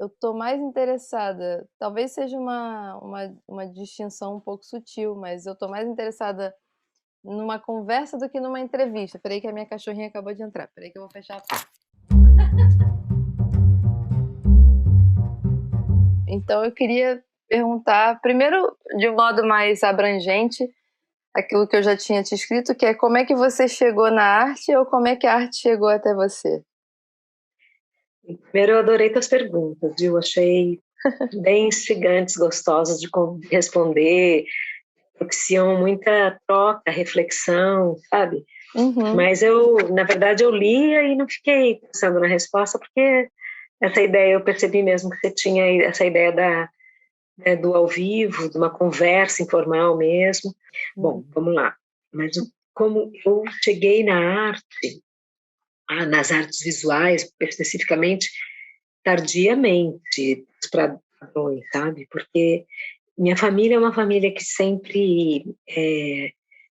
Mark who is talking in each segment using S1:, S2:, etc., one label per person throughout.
S1: eu tô mais interessada, talvez seja uma distinção um pouco sutil, mas eu tô mais interessada numa conversa do que numa entrevista. Espera aí que a minha cachorrinha acabou de entrar, espera aí que eu vou fechar a porta. Então eu queria perguntar, primeiro, de um modo mais abrangente, aquilo que eu já tinha te escrito, que é como é que você chegou na arte ou como é que a arte chegou até você?
S2: Primeiro, eu adorei tuas perguntas, viu? Achei bem instigantes, gostosas de responder, propiciam muita troca, reflexão, sabe?
S1: Uhum,
S2: Mas eu, na verdade, eu lia e não fiquei pensando na resposta, porque essa ideia, eu percebi mesmo que você tinha essa ideia do ao vivo, de uma conversa informal mesmo.
S1: uhum,
S2: Bom, vamos lá. Mas como eu cheguei na arte, nas artes visuais, especificamente, tardiamente, para padrões, sabe? Porque minha família é uma família que sempre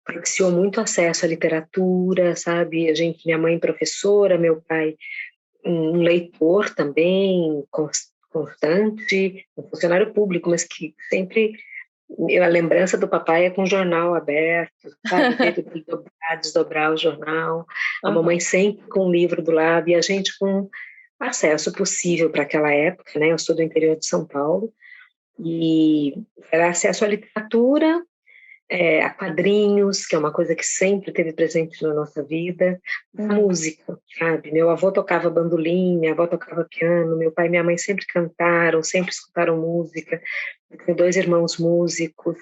S2: propiciou muito acesso à literatura, sabe? Minha mãe professora, meu pai um leitor também constante, um funcionário público, mas que sempre a lembrança do papai é com o jornal aberto, sabe? O jeito de dobrar, desdobrar o jornal, a mamãe
S1: aham,
S2: sempre com um livro do lado e a gente com acesso possível para aquela época, né? Eu sou do interior de São Paulo e era acesso à literatura, a quadrinhos, que é uma coisa que sempre teve presente na nossa vida, a
S1: uhum,
S2: música, sabe? Meu avô tocava bandolim, minha avó tocava piano, meu pai e minha mãe sempre cantaram, sempre escutaram música. Eu tenho dois irmãos músicos,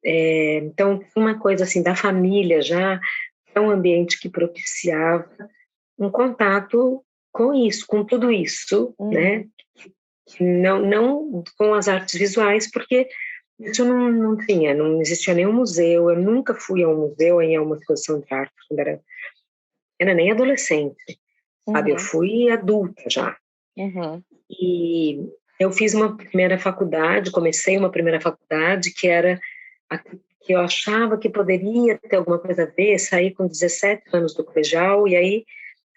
S2: então uma coisa assim da família já é um ambiente que propiciava um contato com isso, com tudo isso, né?
S1: uhum,
S2: Não com as artes visuais, porque isso não tinha, não existia nenhum museu, eu nunca fui a um museu em uma exposição de arte, quando era nem adolescente, sabe, eu
S1: uhum,
S2: fui adulta já,
S1: uhum,
S2: e eu fiz uma primeira faculdade, comecei uma primeira faculdade que era a que eu achava que poderia ter alguma coisa a ver, saí com 17 anos do colegial, e aí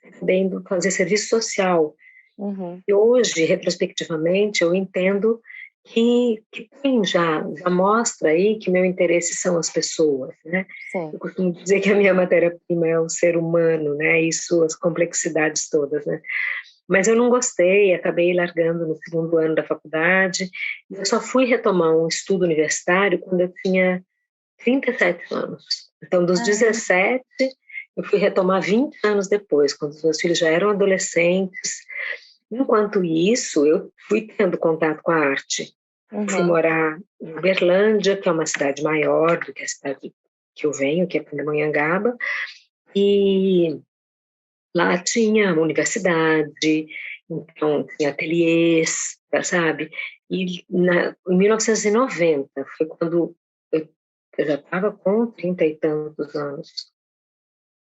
S2: acabei indo fazer serviço social.
S1: uhum,
S2: E hoje, retrospectivamente, eu entendo que tem já mostra aí que meu interesse são as pessoas, né?
S1: sim,
S2: Eu costumo dizer que a minha matéria-prima é o ser humano, né? E suas complexidades todas, né? Mas eu não gostei, acabei largando no segundo ano da faculdade. Eu só fui retomar um estudo universitário quando eu tinha 37 anos. Então, dos
S1: caramba,
S2: 17, eu fui retomar 20 anos depois, quando os meus filhos já eram adolescentes. Enquanto isso, eu fui tendo contato com a arte. Fui
S1: uhum,
S2: morar em Uberlândia, que é uma cidade maior do que a cidade que eu venho, que é Pindamonhangaba, e lá tinha uma universidade, então tinha ateliês, sabe? E em 1990, foi quando eu, eu já estava com 30 e tantos anos.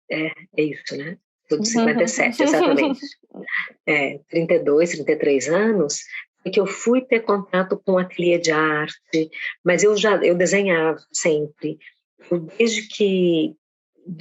S2: É isso, né? Sou de 57, exatamente. 32, 33 anos, é que eu fui ter contato com o ateliê de arte, mas eu desenhava sempre. Desde que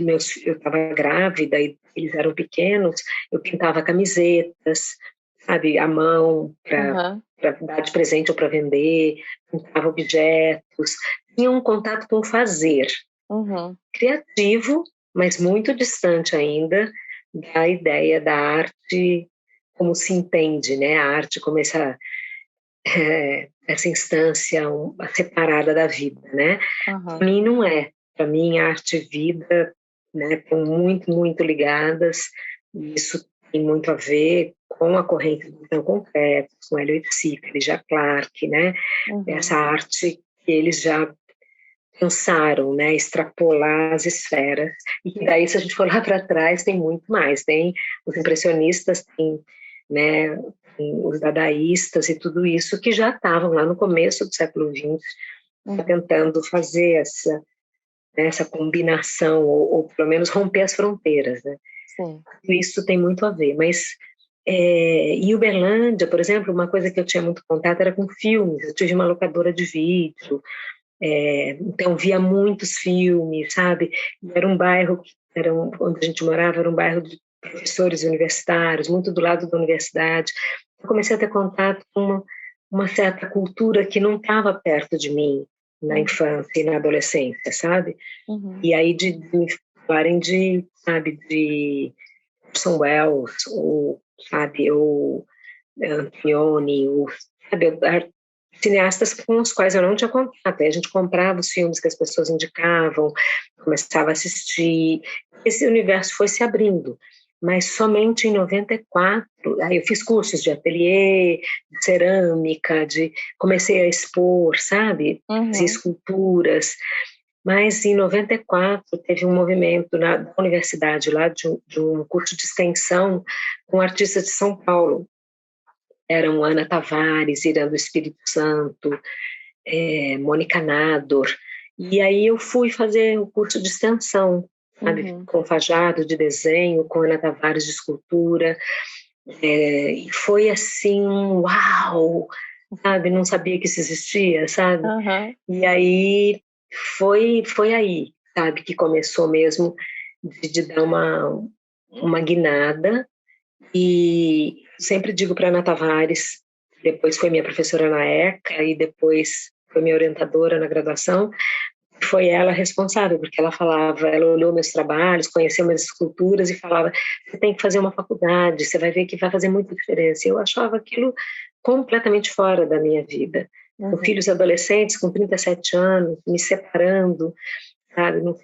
S2: eu estava grávida e eles eram pequenos, eu pintava camisetas, sabe, à mão, para
S1: aham,
S2: dar de presente ou para vender, pintava objetos, tinha um contato com o fazer,
S1: uhum,
S2: criativo, mas muito distante ainda da ideia da arte como se entende, né? A arte como essa instância separada da vida, né? Para
S1: aham,
S2: mim não é. Para mim a arte e vida, né, estão muito, muito ligadas. E isso tem muito a ver com a corrente do visão concreto, com Hélio Sickert, já Clark, né?
S1: uhum,
S2: Essa arte que eles já pensaram, né, extrapolar as esferas, e que daí, se a gente for lá para trás, tem muito mais, tem os impressionistas, tem, né, tem os dadaístas e tudo isso que já estavam lá no começo do século XX,
S1: uhum,
S2: tentando fazer essa combinação, ou pelo menos romper as fronteiras, né,
S1: sim,
S2: isso tem muito a ver, mas em Uberlândia, por exemplo, uma coisa que eu tinha muito contato era com filmes, eu tive uma locadora de vídeo, então via muitos filmes, sabe? E era um bairro onde a gente morava, era um bairro de professores universitários, muito do lado da universidade. eu comecei a ter contato com uma certa cultura que não estava perto de mim na infância e na adolescência, sabe? E aí de me falarem de, sabe, de Orson Welles, ou, sabe, ou Antonioni, ou, sabe, cineastas com os quais eu não tinha contato. Aí a gente comprava os filmes que as pessoas indicavam, começava a assistir. Esse universo foi se abrindo, mas somente em 94, aí eu fiz cursos de ateliê, de cerâmica, comecei a expor, sabe, fazer esculturas, mas em 94 teve um movimento na universidade lá de um curso de extensão com artistas de São Paulo. Eram Ana Tavares, Irã do Espírito Santo, Mônica Nador. E aí eu fui fazer o curso de extensão, sabe, com Fajardo de desenho, com Ana Tavares de escultura. E foi assim, uau! Sabe, não sabia que isso existia, sabe? E aí foi aí, sabe, que começou mesmo de dar uma guinada. E sempre digo para Ana Tavares, depois foi minha professora na ECA e depois foi minha orientadora na graduação, foi ela responsável, porque ela olhou meus trabalhos, conheceu minhas esculturas e falava, você tem que fazer uma faculdade, você vai ver que vai fazer muita diferença. Eu achava aquilo completamente fora da minha vida. Com filhos adolescentes, com 37 anos, me separando, sabe, no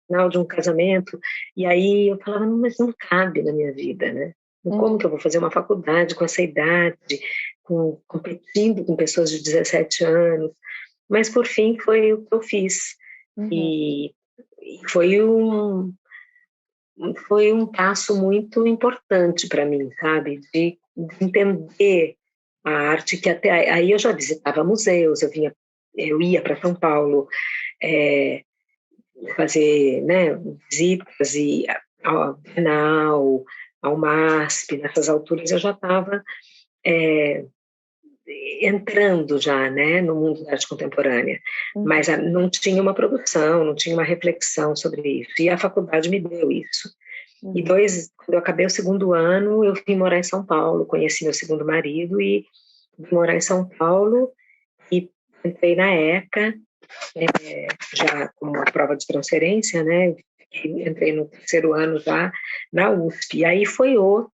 S2: final de um casamento, e aí eu falava, não, mas não cabe na minha vida, né? Como que eu vou fazer uma faculdade com essa idade, competindo com pessoas de 17 anos? Mas, por fim, foi o que eu fiz. E foi um passo muito importante para mim, sabe? De entender a arte, que até aí eu já visitava museus, eu ia para São Paulo fazer, né, visitas ao Bienal, ao MASP, nessas alturas eu já estava entrando já, né, no mundo da arte contemporânea, mas não tinha uma produção, não tinha uma reflexão sobre isso, e a faculdade me deu isso. E quando eu acabei o segundo ano, eu vim morar em São Paulo, conheci meu segundo marido e vim morar em São Paulo e entrei na ECA, já como uma prova de transferência, né, entrei no terceiro ano já na USP, e aí foi outro,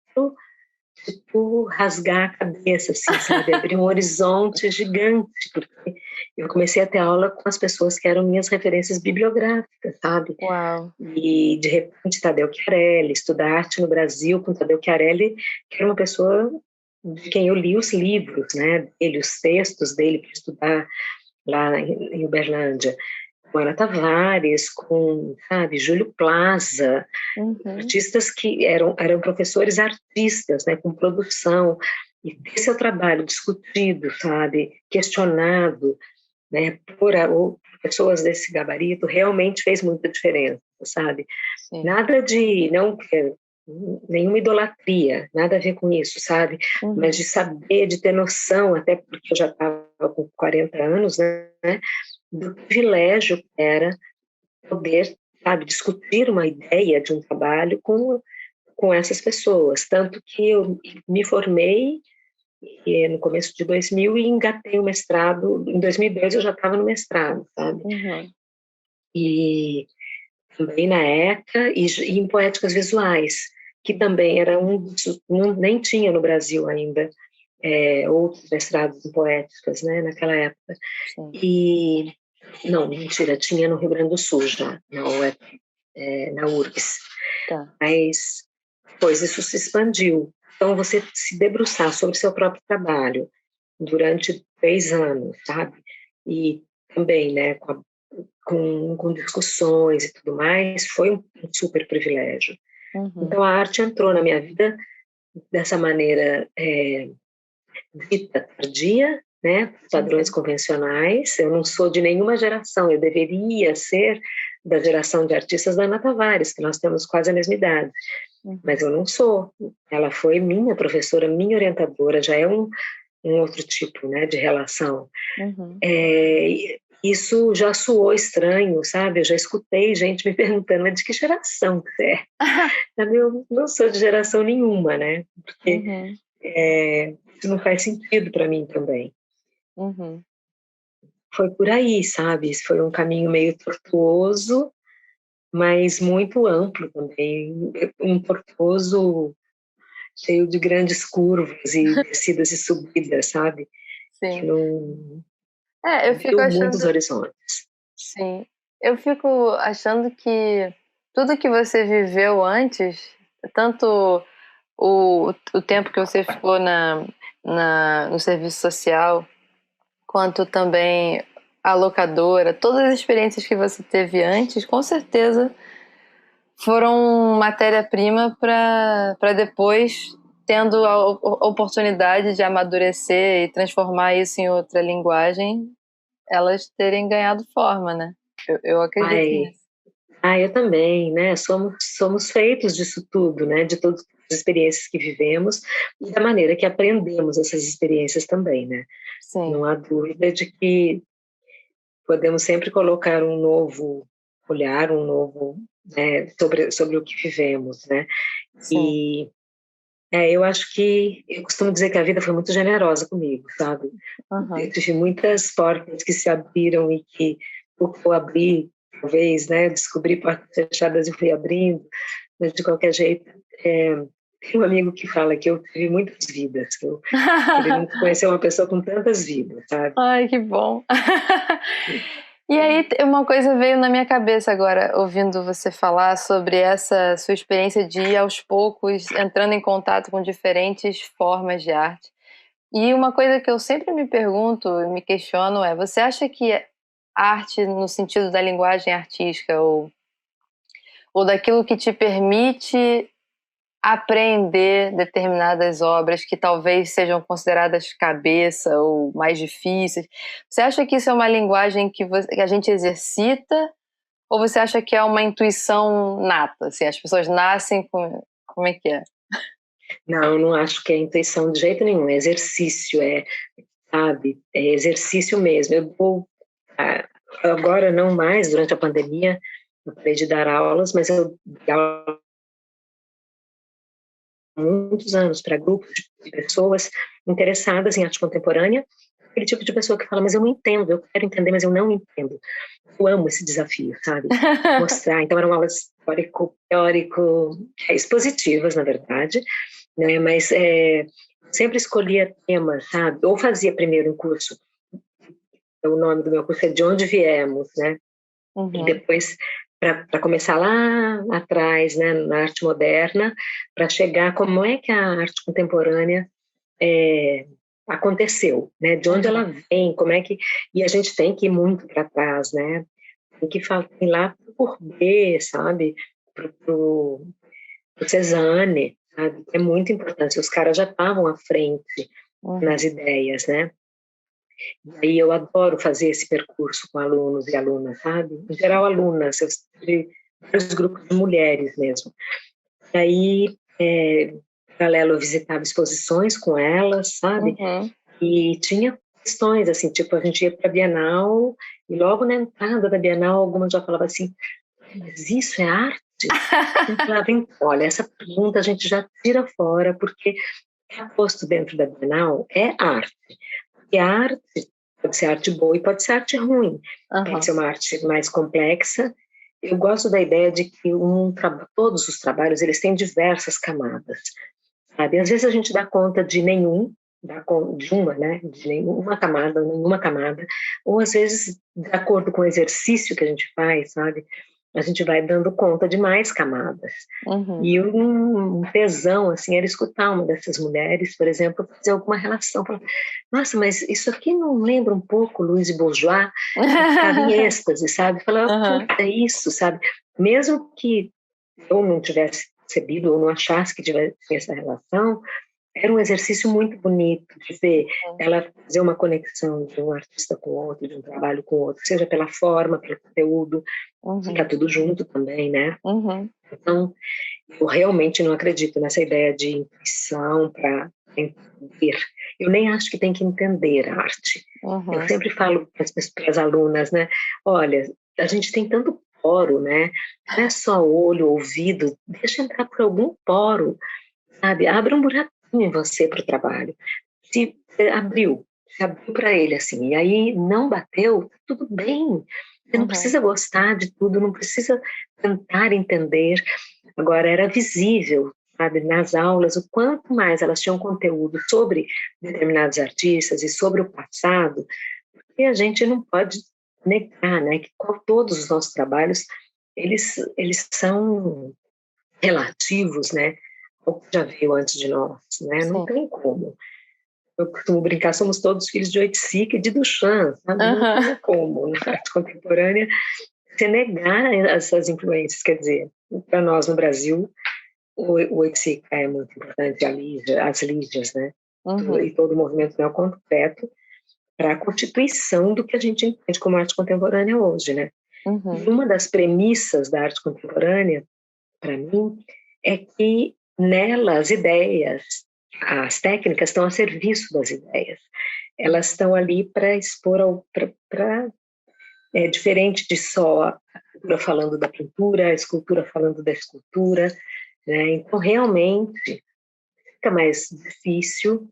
S2: tipo, rasgar a cabeça, assim, sabe? Abrir um horizonte gigante, porque eu comecei a ter aula com as pessoas que eram minhas referências bibliográficas, sabe?
S1: Uau!
S2: E, de repente, Tadeu Chiarelli, estudar arte no Brasil com Tadeu Chiarelli, que era uma pessoa de quem eu li os livros, né? Dele, os textos dele para estudar lá em Uberlândia. Com Ana Tavares, com, sabe, Júlio Plaza, artistas que eram professores artistas, né, com produção, e ter seu trabalho discutido, sabe, questionado, né, ou pessoas desse gabarito, realmente fez muita diferença, sabe?
S1: Sim.
S2: Nada de, não, nenhuma idolatria, nada a ver com isso, sabe? Mas de saber, de ter noção, até porque eu já estava com 40 anos, né, do privilégio que era poder, sabe, discutir uma ideia de um trabalho com essas pessoas. Tanto que eu me formei no começo de 2000 e engatei o mestrado. Em 2002 eu já estava no mestrado, sabe? E também na ECA e em Poéticas Visuais, que também era nem tinha no Brasil ainda outros mestrados em poéticas, né, naquela época.
S1: Sim.
S2: E não, mentira, tinha no Rio Grande do Sul já, na URGS.
S1: Tá.
S2: Mas depois isso se expandiu. Então, você se debruçar sobre o seu próprio trabalho durante 3 anos, sabe? E também, né, com discussões e tudo mais, foi um super privilégio. Então, a arte entrou na minha vida dessa maneira dita tardia, né, padrões convencionais. Eu não sou de nenhuma geração, eu deveria ser da geração de artistas da Ana Tavares, que nós temos quase a mesma idade, mas eu não sou. Ela foi minha professora, minha orientadora, já é um outro tipo, né, de relação. Isso já soou estranho, sabe? Eu já escutei gente me perguntando, mas de que geração você é? Eu não sou de geração nenhuma, né? Porque isso não faz sentido para mim também.
S1: Uhum.
S2: Foi por aí, sabe? Isso foi um caminho meio tortuoso, mas muito amplo também. Um tortuoso cheio de grandes curvas e descidas e subidas, sabe? Que
S1: Sim.
S2: não
S1: Eu fico
S2: abriu
S1: achando,
S2: muitos horizontes.
S1: sim. Eu fico achando que tudo que você viveu antes, tanto o tempo que você ficou no serviço social, quanto também a locadora, todas as experiências que você teve antes, com certeza foram matéria-prima para depois, tendo a oportunidade de amadurecer e transformar isso em outra linguagem, elas terem ganhado forma, né? Eu acredito
S2: Ai,
S1: nisso.
S2: eu também, né? Somos feitos disso tudo, né? De todas as experiências que vivemos e da maneira que aprendemos essas experiências também, né?
S1: Sim.
S2: Não há dúvida de que podemos sempre colocar um novo olhar, um novo, né, sobre o que vivemos, né?
S1: Sim.
S2: E eu acho que eu costumo dizer que a vida foi muito generosa comigo, sabe? Eu
S1: Uhum.
S2: tive muitas portas que se abriram e que eu abri, talvez, né? Descobri portas fechadas e fui abrindo, mas de qualquer jeito, tem um amigo que fala que eu tive muitas vidas, que ele nunca conheceu uma pessoa com tantas vidas, sabe?
S1: Ai, que bom. E aí, uma coisa veio na minha cabeça agora, ouvindo você falar sobre essa sua experiência de ir aos poucos entrando em contato com diferentes formas de arte. E uma coisa que eu sempre me pergunto e me questiono é: você acha que arte, no sentido da linguagem artística ou daquilo que te permite apreender determinadas obras que talvez sejam consideradas cabeça ou mais difíceis, você acha que isso é uma linguagem que a gente exercita ou você acha que é uma intuição nata, assim, as pessoas nascem com... Como é que é?
S2: Não, eu não acho que é intuição de jeito nenhum, é exercício, sabe, é exercício mesmo. Ah, agora não mais, durante a pandemia, eu parei de dar aulas, mas eu dei aula há muitos anos para grupos de pessoas interessadas em arte contemporânea, aquele tipo de pessoa que fala, mas eu não entendo, eu quero entender, mas eu não entendo. Eu amo esse desafio, sabe? Mostrar. Então eram aulas expositivas, na verdade, né? Mas sempre escolhia temas, sabe? Ou fazia primeiro um curso, o nome do meu curso é De Onde Viemos, né? E
S1: Uhum.
S2: depois, para começar lá atrás, né, na arte moderna, para chegar como é que a arte contemporânea é, aconteceu, né? De onde ela
S1: Uhum.
S2: vem, como é que... E a gente tem que ir muito para trás, né? Tem que ir lá por B, sabe? Pro Cezanne, sabe? É muito importante. Os caras já estavam à frente
S1: Uhum.
S2: nas ideias, né? E aí eu adoro fazer esse percurso com alunos e alunas, sabe? Em geral, alunas, eu tive vários grupos de mulheres mesmo. E aí, paralelo, eu visitava exposições com elas, sabe?
S1: Uhum.
S2: E tinha questões, assim, tipo, a gente ia para a Bienal e logo na entrada da Bienal, algumas já falavam assim, mas isso é arte? Eu falava, então, olha, essa pergunta a gente já tira fora, porque é posto dentro da Bienal é arte. E a arte pode ser arte boa e pode ser arte ruim. Pode
S1: Uhum.
S2: ser uma arte mais complexa. Eu gosto da ideia de que todos os trabalhos eles têm diversas camadas, sabe? Às vezes a gente dá conta de de uma, né? De nenhuma camada, ou às vezes, de acordo com o exercício que a gente faz, sabe? A gente vai dando conta de mais camadas.
S1: Uhum.
S2: E um tesão, assim, era escutar uma dessas mulheres, por exemplo, fazer alguma relação. Falar, nossa, mas isso aqui não lembra um pouco Louise Bourgeois? Eu ficava em êxtase, sabe? Falava,
S1: Uhum.
S2: puta, é isso, sabe? Mesmo que eu não tivesse percebido ou não achasse que tivesse essa relação, era um exercício muito bonito de ver ela fazer uma conexão de um artista com o outro, de um trabalho com o outro, seja pela forma, pelo conteúdo, fica
S1: Uhum.
S2: tudo junto também, né?
S1: Uhum.
S2: Então, eu realmente não acredito nessa ideia de intuição para entender. Eu nem acho que tem que entender a arte. Eu
S1: Uhum.
S2: sempre falo para as alunas, né? Olha, a gente tem tanto poro, né? Não é só olho, ouvido, deixa entrar por algum poro, sabe? Abre um buraquinho em você para o trabalho. Se abriu para ele, assim, e aí não bateu, tudo bem. Você não
S1: Uhum.
S2: precisa gostar de tudo, não precisa tentar entender. Agora, era visível, sabe, nas aulas, o quanto mais elas tinham conteúdo sobre determinados artistas e sobre o passado, e a gente não pode negar, né, que todos os nossos trabalhos, eles são relativos, né, ao que já veio antes de nós, né, não
S1: Sim.
S2: tem como. Eu costumo brincar, somos todos filhos de Oiticica e de Duchamp, sabe? Não
S1: Aham.
S2: tem como, na arte contemporânea, você negar essas influências, quer dizer, para nós no Brasil, o Oiticica é muito importante, as Lígias, né?
S1: Uhum.
S2: E todo o movimento neoconcreto para a constituição do que a gente entende como arte contemporânea hoje, né?
S1: Uhum.
S2: E uma das premissas da arte contemporânea, para mim, é que nela as ideias, as técnicas estão a serviço das ideias. Elas estão ali para expor, diferente de só a pintura falando da pintura, a escultura falando da escultura, né? Então, realmente, fica mais difícil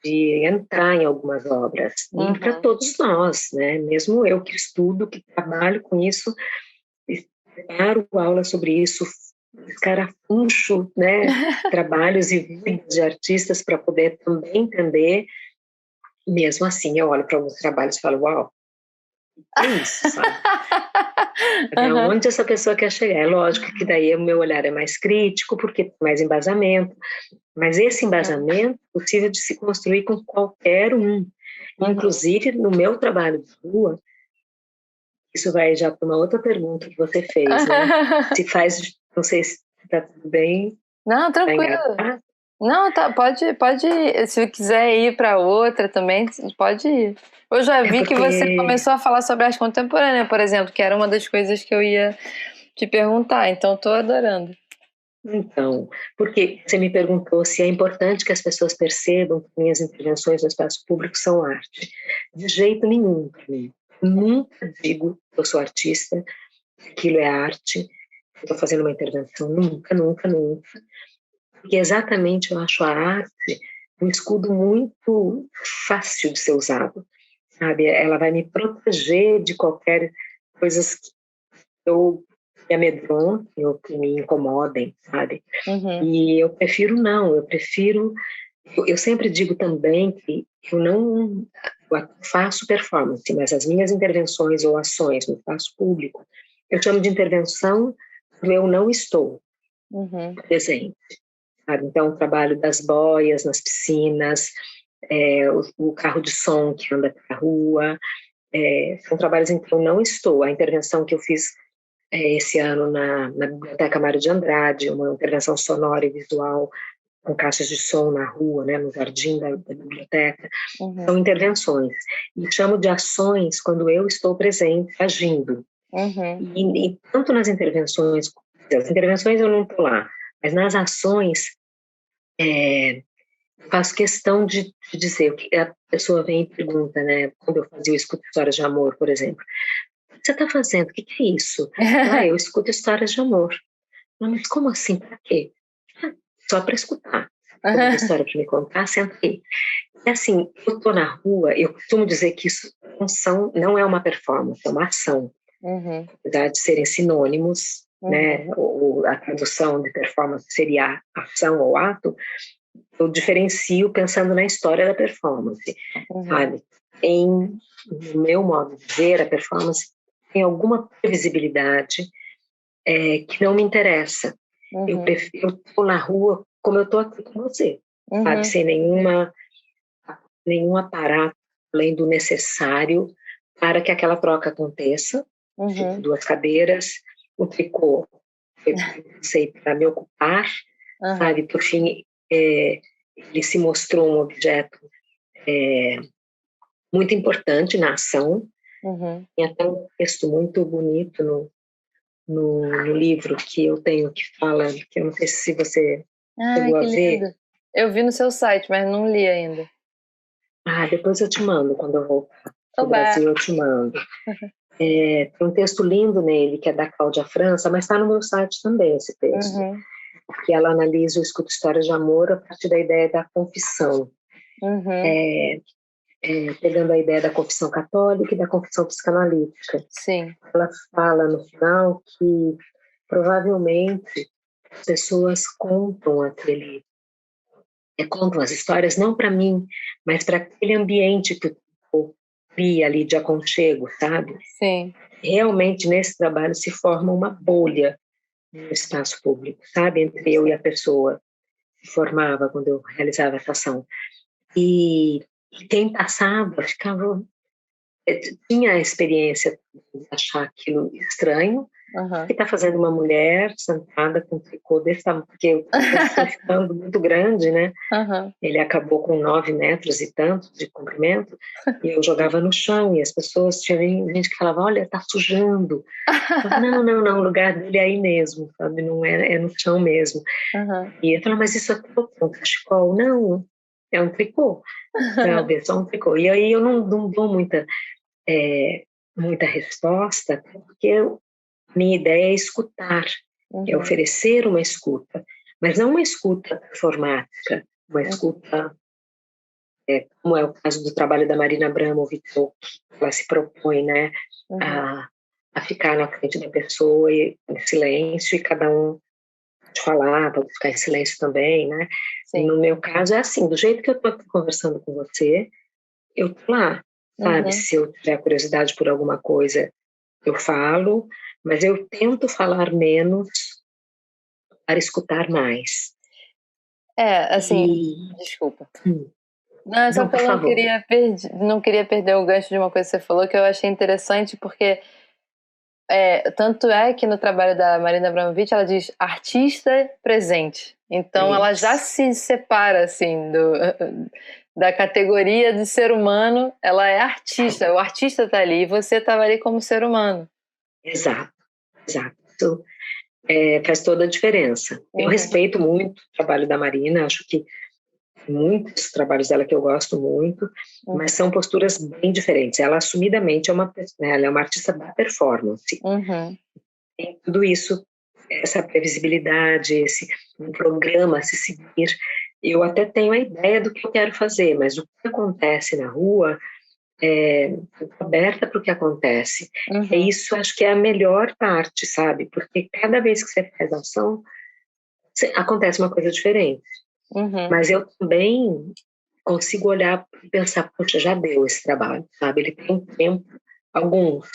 S2: de entrar em algumas obras. E para
S1: Uhum.
S2: todos nós, né? Mesmo eu que estudo, que trabalho com isso, preparo aula sobre isso, escarafuncho, né? Trabalhos e vídeos de artistas para poder também entender. Mesmo assim, eu olho para alguns trabalhos e falo, uau, é isso, sabe? Até
S1: Aham.
S2: onde essa pessoa quer chegar? É lógico que daí o meu olhar é mais crítico, porque tem mais embasamento, mas esse embasamento é possível de se construir com qualquer um.
S1: Uhum.
S2: Inclusive, no meu trabalho de rua, isso vai já para uma outra pergunta que você fez, né? Se faz, não sei se está tudo bem,
S1: Não,
S2: está
S1: tranquilo.
S2: engatar.
S1: Não, tá, pode ir. Se quiser ir para outra também, pode ir. Eu já
S2: É
S1: vi que você
S2: porque,
S1: começou a falar sobre arte contemporânea, por exemplo, que era uma das coisas que eu ia te perguntar, então tô adorando.
S2: então, porque você me perguntou se é importante que as pessoas percebam que minhas intervenções no espaço público são arte. De jeito nenhum, para mim. Nunca digo que eu sou artista, que aquilo é arte, que eu estou fazendo uma intervenção. Nunca, nunca, nunca. Porque exatamente eu acho a arte um escudo muito fácil de ser usado, sabe? Ela vai me proteger de qualquer coisas que eu me amedrontem ou que me incomodem, sabe?
S1: Uhum.
S2: E eu prefiro não, eu prefiro. Eu sempre digo também que eu não faço performance, mas as minhas intervenções ou ações no espaço público, eu chamo de intervenção quando eu não estou
S1: Uhum.
S2: presente. Sabe? Então, o trabalho das boias nas piscinas, o carro de som que anda pela rua, são trabalhos em que eu não estou. A intervenção que eu fiz esse ano na Biblioteca Mário de Andrade, uma intervenção sonora e visual com caixas de som na rua, né, no jardim da biblioteca,
S1: Uhum.
S2: são intervenções. E chamo de ações quando eu estou presente, agindo.
S1: Uhum.
S2: E tanto nas intervenções, as intervenções eu não estou lá, mas nas ações, faço questão de dizer o que a pessoa vem e pergunta, né, quando eu fazia o Escuto Histórias de Amor, por exemplo. O que você está fazendo? O que é isso? Eu escuto histórias de amor. Não, mas como assim? Para quê? Só para escutar. Tem uma história para me contar, senta aí. E assim, eu estou na rua, eu costumo dizer que isso não é uma performance, é uma ação.
S1: Uhum.
S2: Apesar de serem sinônimos,
S1: Uhum.
S2: né? A tradução de performance seria ação ou ato, eu diferencio pensando na história da performance,
S1: Uhum.
S2: sabe? No meu modo de ver, a performance tem alguma previsibilidade que não me interessa.
S1: Uhum.
S2: Eu estou na rua como eu estou aqui com você, sabe?
S1: Uhum.
S2: Sem nenhum aparato além do necessário para que aquela troca aconteça, tipo
S1: Uhum.
S2: duas cadeiras, o tricô, eu sei, para me ocupar,
S1: Uhum.
S2: sabe? Por fim, ele se mostrou um objeto muito importante na ação.
S1: Uhum.
S2: Tem até um texto muito bonito no livro que eu tenho que fala, que eu não sei se você
S1: Ai,
S2: chegou a
S1: que
S2: ver.
S1: lindo. Eu vi no seu site, mas não li ainda.
S2: Depois eu te mando, quando eu voltar para o
S1: Oba!
S2: Brasil, eu te mando. Tem um texto lindo nele, que é da Cláudia França, mas está no meu site também esse texto.
S1: Uhum.
S2: porque ela analisa o escuta histórias de amor a partir da ideia da confissão,
S1: Uhum.
S2: pegando a ideia da confissão católica e da confissão psicanalítica.
S1: Sim.
S2: Ela fala no final que provavelmente as pessoas contam as histórias não para mim, mas para aquele ambiente que eu cria ali de aconchego, sabe?
S1: Sim.
S2: Realmente nesse trabalho se forma uma bolha no espaço público, sabe? Entre eu e a pessoa se formava quando eu realizava essa ação. E quem passava ficava tinha a experiência de achar aquilo estranho, que
S1: Uhum.
S2: está fazendo uma mulher sentada com um tricô desse tamanho, porque o tricô foi ficando muito grande, né?
S1: Uhum.
S2: Ele acabou com 9 metros e tanto de comprimento, e eu jogava no chão, e as pessoas, tinha gente que falava, olha, está sujando. Eu falava, não, não, não, o lugar dele é aí mesmo, sabe? Não é no chão mesmo.
S1: Uhum.
S2: E eu falava, mas isso é um cachecol? Não, é um tricô, sabe? É só um tricô. E aí eu não dou muita resposta, porque minha ideia é escutar, é
S1: Uhum.
S2: oferecer uma escuta, mas não uma escuta performática, uma escuta, como é o caso do trabalho da Marina Abramovic, que ela se propõe, né,
S1: Uhum.
S2: a ficar na frente da pessoa em silêncio, e cada um pode falar, pode ficar em silêncio também, né?
S1: Sim.
S2: No meu caso é assim, do jeito que eu estou aqui conversando com você, eu tô lá, sabe?
S1: Uhum.
S2: Se eu tiver curiosidade por alguma coisa, eu falo, mas eu tento falar menos para escutar mais.
S1: É, assim,
S2: E,
S1: desculpa.
S2: hum,
S1: Não, é só
S2: não,
S1: porque
S2: por
S1: eu
S2: favor.
S1: não queria perder o gancho de uma coisa que você falou, que eu achei interessante, porque tanto é que no trabalho da Marina Abramovic ela diz artista presente. Então ela já
S2: Isso.
S1: se separa assim da categoria de ser humano, ela é artista, o artista está ali e você estava ali como ser humano.
S2: Exato, exato. Isso, faz toda a diferença. Eu
S1: Uhum,
S2: respeito muito o trabalho da Marina, acho que muitos trabalhos dela que eu gosto muito, mas
S1: uhum,
S2: são posturas bem diferentes. Ela assumidamente ela é uma artista da performance.
S1: uhum,
S2: Tem tudo isso, essa previsibilidade, esse um programa a se seguir. Eu até tenho a ideia do que eu quero fazer, mas o que acontece na rua, eu tô aberta para o que acontece. E
S1: uhum,
S2: isso acho que é a melhor parte, sabe? Porque cada vez que você faz ação, acontece uma coisa diferente.
S1: uhum,
S2: Mas eu também consigo olhar e pensar, poxa, já deu esse trabalho, sabe? Ele tem um tempo, alguns.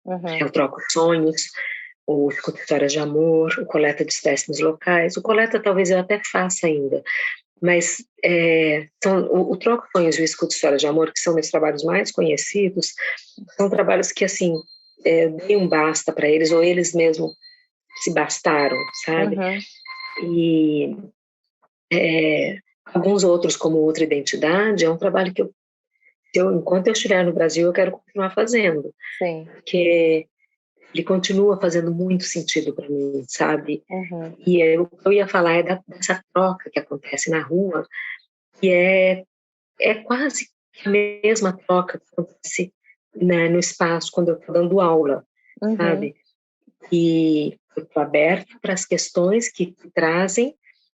S1: uhum,
S2: Eu troco sonhos, o Escuta Histórias de Amor, o Coleta de Espécimes Locais. O Coleta talvez eu até faça ainda, mas o Troco Sonhos e o Escuta Histórias de Amor, que são meus trabalhos mais conhecidos, são trabalhos que, assim, dei um basta para eles, ou eles mesmo se bastaram, sabe?
S1: uhum,
S2: E alguns outros, como Outra Identidade, é um trabalho que enquanto eu estiver no Brasil, eu quero continuar fazendo,
S1: sim,
S2: porque ele continua fazendo muito sentido para mim, sabe?
S1: uhum,
S2: E o que eu ia falar é dessa troca que acontece na rua, que é quase que a mesma troca que acontece, né, no espaço quando eu estou dando aula,
S1: uhum,
S2: sabe? E eu estou aberta para as questões que trazem,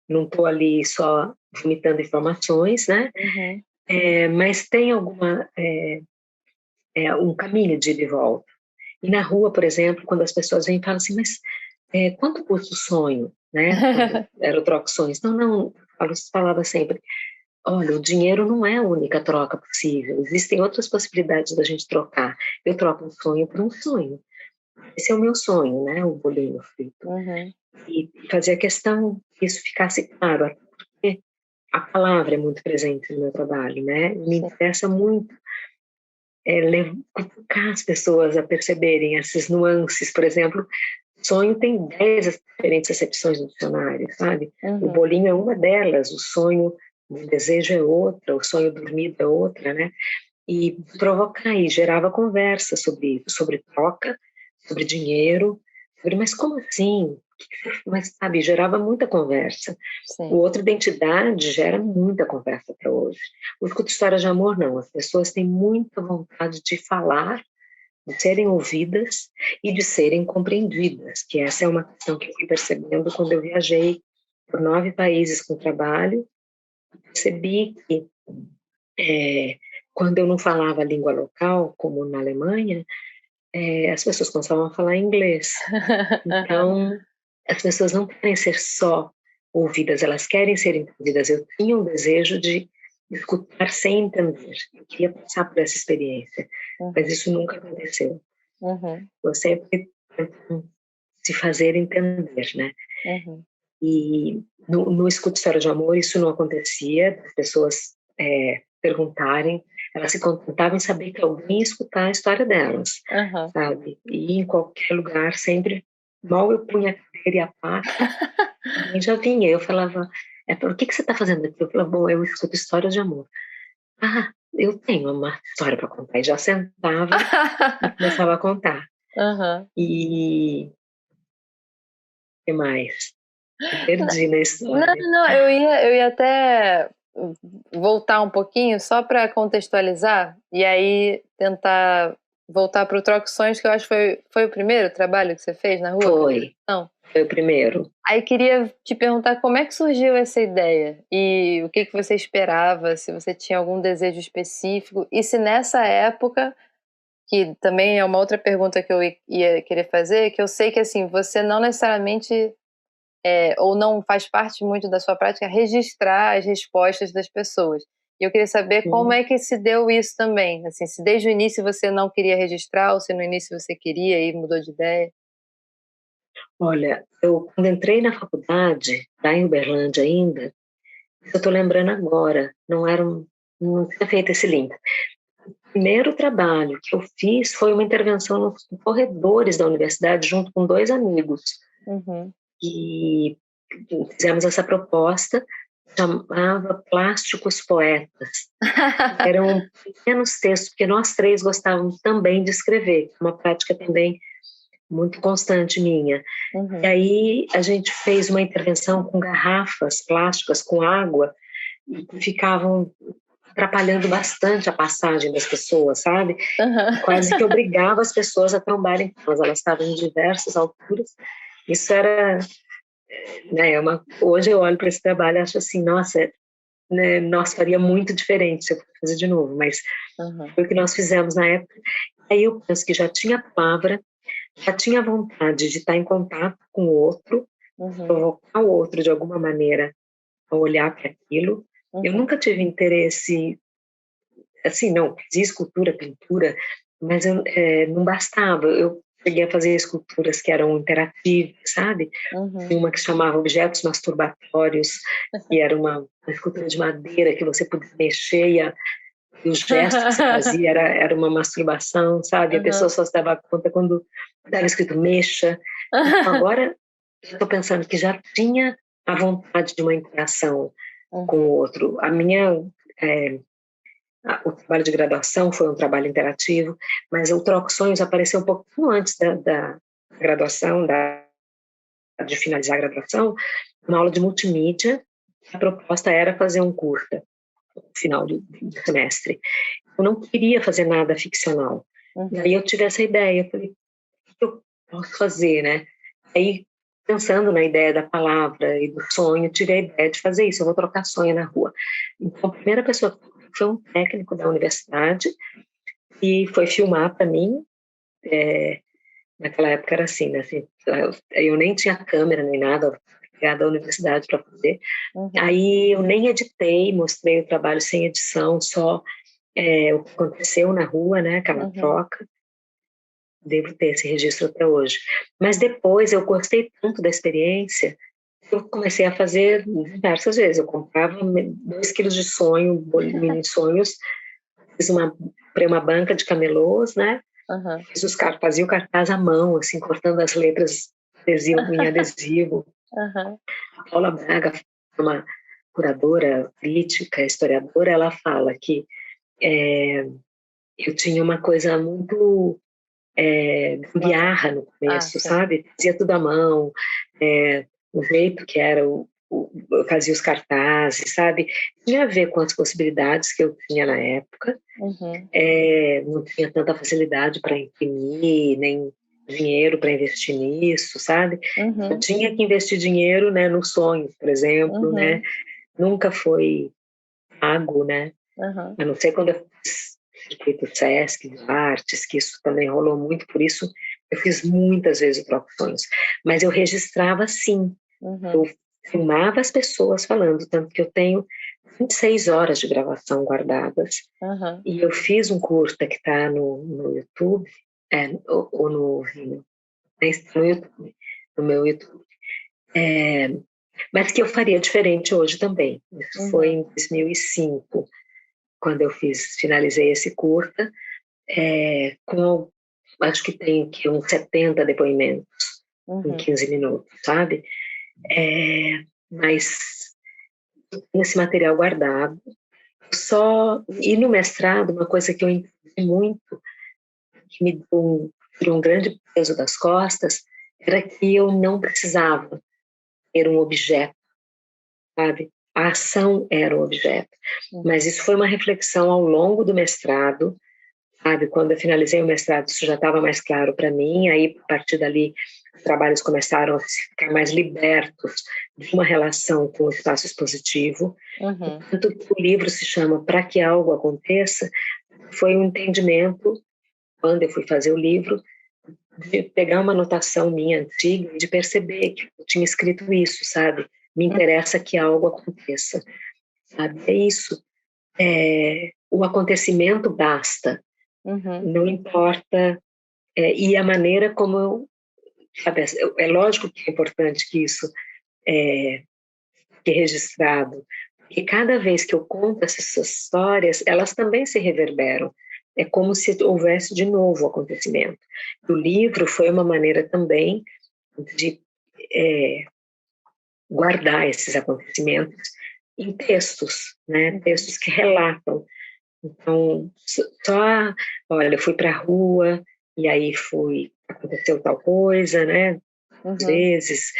S2: não estou ali só vomitando informações, né?
S1: uhum,
S2: Mas tem um caminho de ida e volta. E na rua, por exemplo, quando as pessoas vêm e falam assim, mas quanto custa o sonho, né? Quando era o troco sonhos. Não, não, eu falava sempre, olha, o dinheiro não é a única troca possível, existem outras possibilidades da gente trocar. Eu troco um sonho por um sonho. Esse é o meu sonho, né? O bolinho frito.
S1: uhum,
S2: E fazer a questão que isso ficasse claro, até porque a palavra é muito presente no meu trabalho, né? Me
S1: sim,
S2: interessa muito educar as pessoas a perceberem essas nuances. Por exemplo, sonho tem 10 diferentes acepções no dicionário, sabe? O
S1: uhum,
S2: bolinho é uma delas, o sonho do desejo é outra, o sonho dormido é outra, né? E provocar e gerava conversa sobre isso, sobre troca, sobre dinheiro, sobre, mas como assim? Mas, sabe, gerava muita conversa. O
S1: sim,
S2: Outra Identidade gera muita conversa para hoje. O Escuta Histórias de Amor, não. As pessoas têm muita vontade de falar, de serem ouvidas e de serem compreendidas, que essa é uma questão que eu fui percebendo quando eu viajei por 9 países com trabalho, percebi que quando eu não falava a língua local, como na Alemanha, as pessoas começavam a falar inglês. Então, as pessoas não querem ser só ouvidas, elas querem ser entendidas. Eu tinha um desejo de escutar sem entender. Eu queria passar por essa experiência, mas isso nunca aconteceu. Eu sempre tento se fazer entender, né? E no Escuta História de Amor isso não acontecia, as pessoas perguntarem, elas se contentavam em saber que alguém ia escutar a história delas, sabe? E em qualquer lugar, sempre, mal eu punha a cadeira e a placa, alguém já vinha. Eu falava, o que você está fazendo aqui? Eu falava, bom, eu escuto histórias de amor. Ah, eu tenho uma história para contar. E já sentava e começava a contar. E o que mais? Me perdi na história.
S1: Não, eu ia até voltar um pouquinho só para contextualizar e aí tentar voltar para o Troca Sonhos, que eu acho que foi o primeiro trabalho que você fez na rua?
S2: Foi.
S1: Não.
S2: Foi o primeiro.
S1: Aí queria te perguntar como é que surgiu essa ideia e o que você esperava, se você tinha algum desejo específico e se nessa época, que também é uma outra pergunta que eu ia querer fazer, que eu sei que assim, você não necessariamente ou não faz parte muito da sua prática registrar as respostas das pessoas. E eu queria saber como é que se deu isso também, assim, se desde o início você não queria registrar ou se no início você queria e mudou de ideia.
S2: Olha, eu quando entrei na faculdade, lá em Uberlândia ainda, eu estou lembrando agora, não tinha feito esse link. O primeiro trabalho que eu fiz foi uma intervenção nos corredores da universidade junto com 2 amigos. E fizemos essa proposta, chamava Plásticos Poetas. Eram pequenos textos, porque nós 3 gostávamos também de escrever, uma prática também muito constante minha. E aí a gente fez uma intervenção com garrafas plásticas com água e que ficavam atrapalhando bastante a passagem das pessoas, sabe? Quase que obrigava as pessoas a tombarem, elas estavam em diversas alturas. Isso era, né, hoje eu olho para esse trabalho e acho assim, nossa, né, nós faria muito diferente se eu fosse fazer de novo, mas foi o que nós fizemos na época. Aí eu penso que já tinha palavra, já tinha vontade de estar em contato com o outro, provocar o outro de alguma maneira a olhar para aquilo. Eu nunca tive interesse, assim, não, fazia escultura, pintura, mas não bastava. Eu cheguei a fazer esculturas que eram interativas, sabe? Tinha uma que se chamava Objetos Masturbatórios, que era uma escultura de madeira que você podia mexer e os gestos que você fazia era uma masturbação, sabe? A pessoa só se dava conta quando estava escrito mexa. Então, agora eu estou pensando que já tinha a vontade de uma interação com o outro. O trabalho de graduação foi um trabalho interativo, mas o Troco Sonhos apareceu um pouquinho antes da graduação, de finalizar a graduação, uma aula de multimídia. A proposta era fazer um curta no final do semestre. Eu não queria fazer nada ficcional. E aí eu tive essa ideia, eu falei, o que eu posso fazer, né? Aí, pensando na ideia da palavra e do sonho, tive a ideia de fazer isso, eu vou trocar sonho na rua. Então, a primeira pessoa foi um técnico da universidade e foi filmar para mim. Naquela época era assim, né? Assim, eu nem tinha câmera nem nada, ligada à universidade para fazer. Aí eu nem editei, mostrei o trabalho sem edição, só o que aconteceu na rua, né? Aquela troca. Devo ter esse registro até hoje. Mas depois eu gostei tanto da experiência, eu comecei a fazer diversas vezes. Eu comprava 2 quilos de sonho, mini sonhos, comprei uma banca de camelôs, né? Fazia o cartaz à mão, assim, cortando as letras em adesivo. A Paula Braga, uma curadora, crítica, historiadora, ela fala que eu tinha uma coisa muito gambiarra no começo, sabe? Fazia tudo à mão, o jeito que era, eu fazia os cartazes, sabe? Tinha a ver com as possibilidades que eu tinha na época. Não tinha tanta facilidade para imprimir, nem dinheiro para investir nisso, sabe? Eu
S1: Uhum.
S2: tinha que investir dinheiro, né, nos sonhos, por exemplo, né?
S1: Uhum.
S2: Nunca foi pago, né?
S1: Aham.
S2: A não ser quando eu fiz circuito Sesc, de artes, que isso também rolou muito, por isso eu fiz muitas vezes o Troco Sonhos. Mas eu registrava sim, eu
S1: Uhum.
S2: filmava as pessoas falando, tanto que eu tenho 26 horas de gravação guardadas.
S1: Aham.
S2: E eu fiz um curta que está no YouTube, ou no Vimeo, no YouTube, no meu YouTube. É, mas que eu faria diferente hoje também. Isso foi
S1: Uhum.
S2: em 2005, quando eu finalizei esse curta, acho que tem que uns 70 depoimentos em
S1: Uhum.
S2: 15 minutos, sabe? Mas tem esse material guardado. E no mestrado, uma coisa que eu entendi muito, que me tirou um grande peso das costas, era que eu não precisava ter um objeto, sabe? A ação era um objeto. Mas
S1: Uhum.
S2: isso foi uma reflexão ao longo do mestrado, sabe? Quando eu finalizei o mestrado, isso já estava mais claro para mim. Aí, a partir dali, os trabalhos começaram a ficar mais libertos de uma relação com o espaço expositivo.
S1: Uhum.
S2: Tanto que o livro se chama Para que algo aconteça, foi um entendimento, quando eu fui fazer o livro, de pegar uma anotação minha antiga e de perceber que eu tinha escrito isso, sabe? Me interessa que algo aconteça, sabe? É isso. O acontecimento basta,
S1: Uhum.
S2: não importa. E a maneira como eu, sabe, é lógico que é importante que isso fique registrado, porque cada vez que eu conto essas histórias, elas também se reverberam. É como se houvesse de novo o acontecimento. O livro foi uma maneira também de guardar esses acontecimentos em textos, né?
S1: Uhum.
S2: Textos que relatam. Então, só, olha, eu fui para a rua e aí aconteceu tal coisa, né? Às
S1: Uhum.
S2: vezes.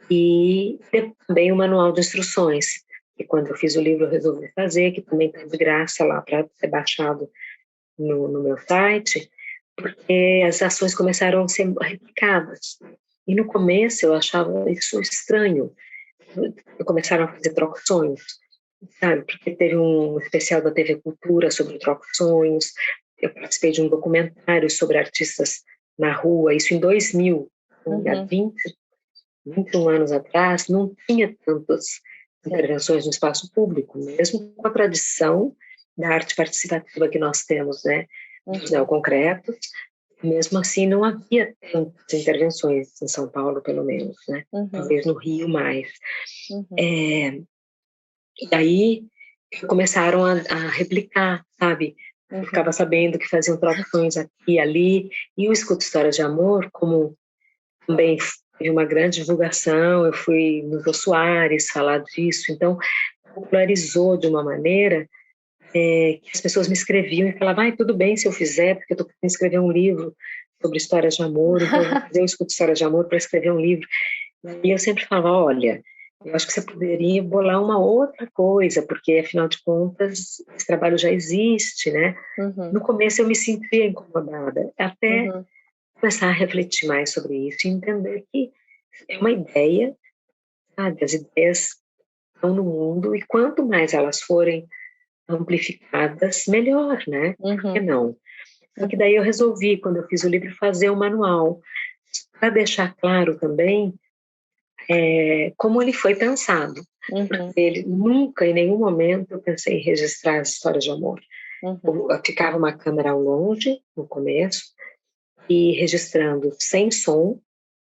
S2: E também o manual de instruções, que quando eu fiz o livro eu resolvi fazer, que também está de graça lá para ser baixado no meu site, porque as ações começaram a ser replicadas. E no começo eu achava isso estranho. Começaram a fazer troca-sonhos, sabe? Porque teve um especial da TV Cultura sobre troca-sonhos. Eu participei de um documentário sobre artistas na rua, isso em 2000, há
S1: Uhum.
S2: 21 anos atrás, não tinha tantas
S1: Sim.
S2: intervenções no espaço público, mesmo com a tradição da arte participativa que nós temos, né, dos
S1: Uhum.
S2: neoconcretos. Mesmo assim, não havia tantas intervenções em São Paulo, pelo menos, né?
S1: Uhum.
S2: Talvez no Rio mais.
S1: Uhum.
S2: É, e aí começaram a replicar, sabe? Eu ficava
S1: Uhum.
S2: sabendo que faziam trocações aqui e ali, e o Escuta Histórias de Amor, como também teve uma grande divulgação, eu fui no Jô Soares falar disso, então popularizou de uma maneira que as pessoas me escreviam e falavam, tudo bem se eu fizer, porque eu estou querendo escrever um livro sobre histórias de amor, então eu vou fazer o Escuta Histórias de Amor para escrever um livro. E eu sempre falava, olha, eu acho que você poderia bolar uma outra coisa, porque afinal de contas esse trabalho já existe, né?
S1: Uhum.
S2: No começo eu me sentia incomodada, até
S1: Uhum.
S2: começar a refletir mais sobre isso e entender que é uma ideia, sabe? As ideias estão no mundo e quanto mais elas forem amplificadas, melhor, né? Por que
S1: Uhum.
S2: não? Só que
S1: Uhum.
S2: daí eu resolvi, quando eu fiz o livro, fazer um manual para deixar claro também como ele foi pensado.
S1: Uhum.
S2: Ele nunca, em nenhum momento, eu pensei em registrar as histórias de amor.
S1: Uhum.
S2: Eu ficava uma câmera ao longe, no começo, e registrando sem som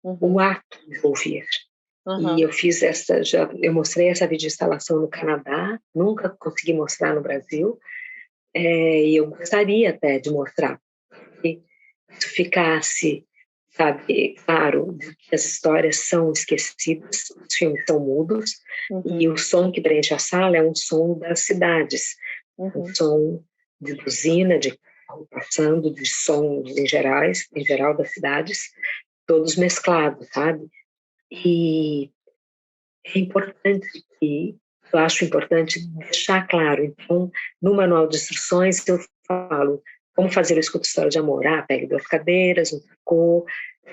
S2: o
S1: Uhum.
S2: ato de ouvir. E
S1: Aham.
S2: eu mostrei essa videoinstalação no Canadá, nunca consegui mostrar no Brasil, e eu gostaria até de mostrar, que isso ficasse, sabe, claro, que as histórias são esquecidas, os filmes são mudos,
S1: Uhum.
S2: e o som que preenche a sala é um som das cidades, um
S1: Uhum.
S2: som de buzina, de carro passando, de sons em geral das cidades, todos mesclados, sabe? E é importante eu acho importante deixar claro. Então, no manual de instruções, eu falo como fazer o escuta história de amor? Pegue 2 cadeiras, um tricô,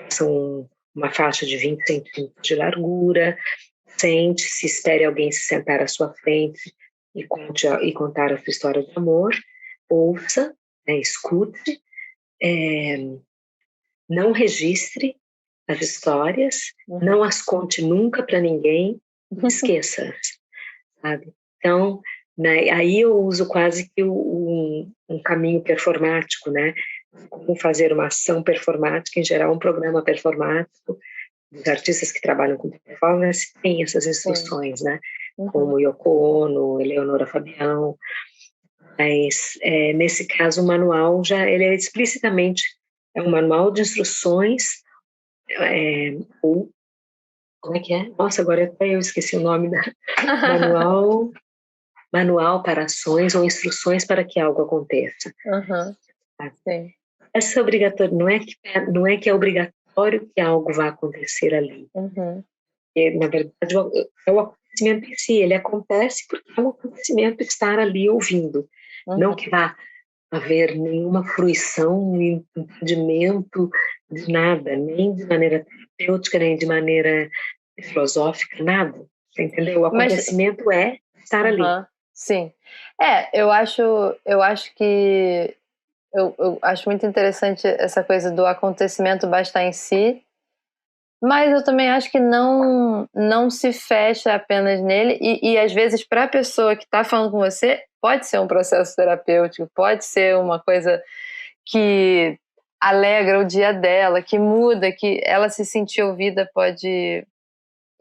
S2: são uma faixa de 20 centímetros de largura, sente-se, espere alguém se sentar à sua frente e contar a sua história de amor, ouça, né, escute, não registre as histórias, não as conte nunca para ninguém, esqueça, sabe? Então, né, aí eu uso quase que um caminho performático, né? Como fazer uma ação performática, em geral um programa performático. Os artistas que trabalham com performance têm essas instruções, né? Como Yoko Ono, Eleonora Fabião. Mas, nesse caso, o manual ele é explicitamente um manual de instruções, ou, como é que é? Nossa, agora até eu esqueci o nome da manual para ações ou instruções para que algo aconteça.
S1: Sim.
S2: Essa obrigatória não é que é obrigatório que algo vá acontecer ali. Na verdade, é o acontecimento em si, ele acontece porque é um acontecimento estar ali ouvindo. Não que vá haver nenhuma fruição, entendimento de nada, nem de maneira terapêutica, nem de maneira filosófica, nada. Você entendeu? O acontecimento é estar ali.
S1: Sim. Eu acho que eu acho muito interessante essa coisa do acontecimento bastar em si, mas eu também acho que não se fecha apenas nele e às vezes para a pessoa que está falando com você pode ser um processo terapêutico, pode ser uma coisa que alegra o dia dela, que muda, que ela se sentir ouvida pode,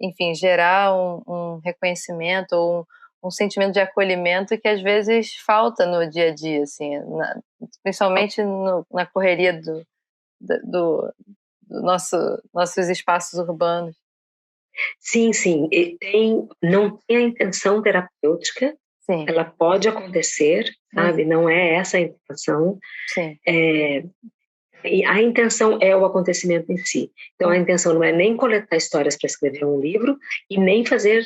S1: enfim, gerar um reconhecimento ou um sentimento de acolhimento que às vezes falta no dia a dia, assim, principalmente na correria do nossos espaços urbanos.
S2: Sim, sim. Não tem a intenção terapêutica,
S1: Sim.
S2: ela pode acontecer, sabe? Não é essa a intenção.
S1: Sim.
S2: E a intenção é o acontecimento em si. Então, a intenção não é nem coletar histórias para escrever um livro e nem fazer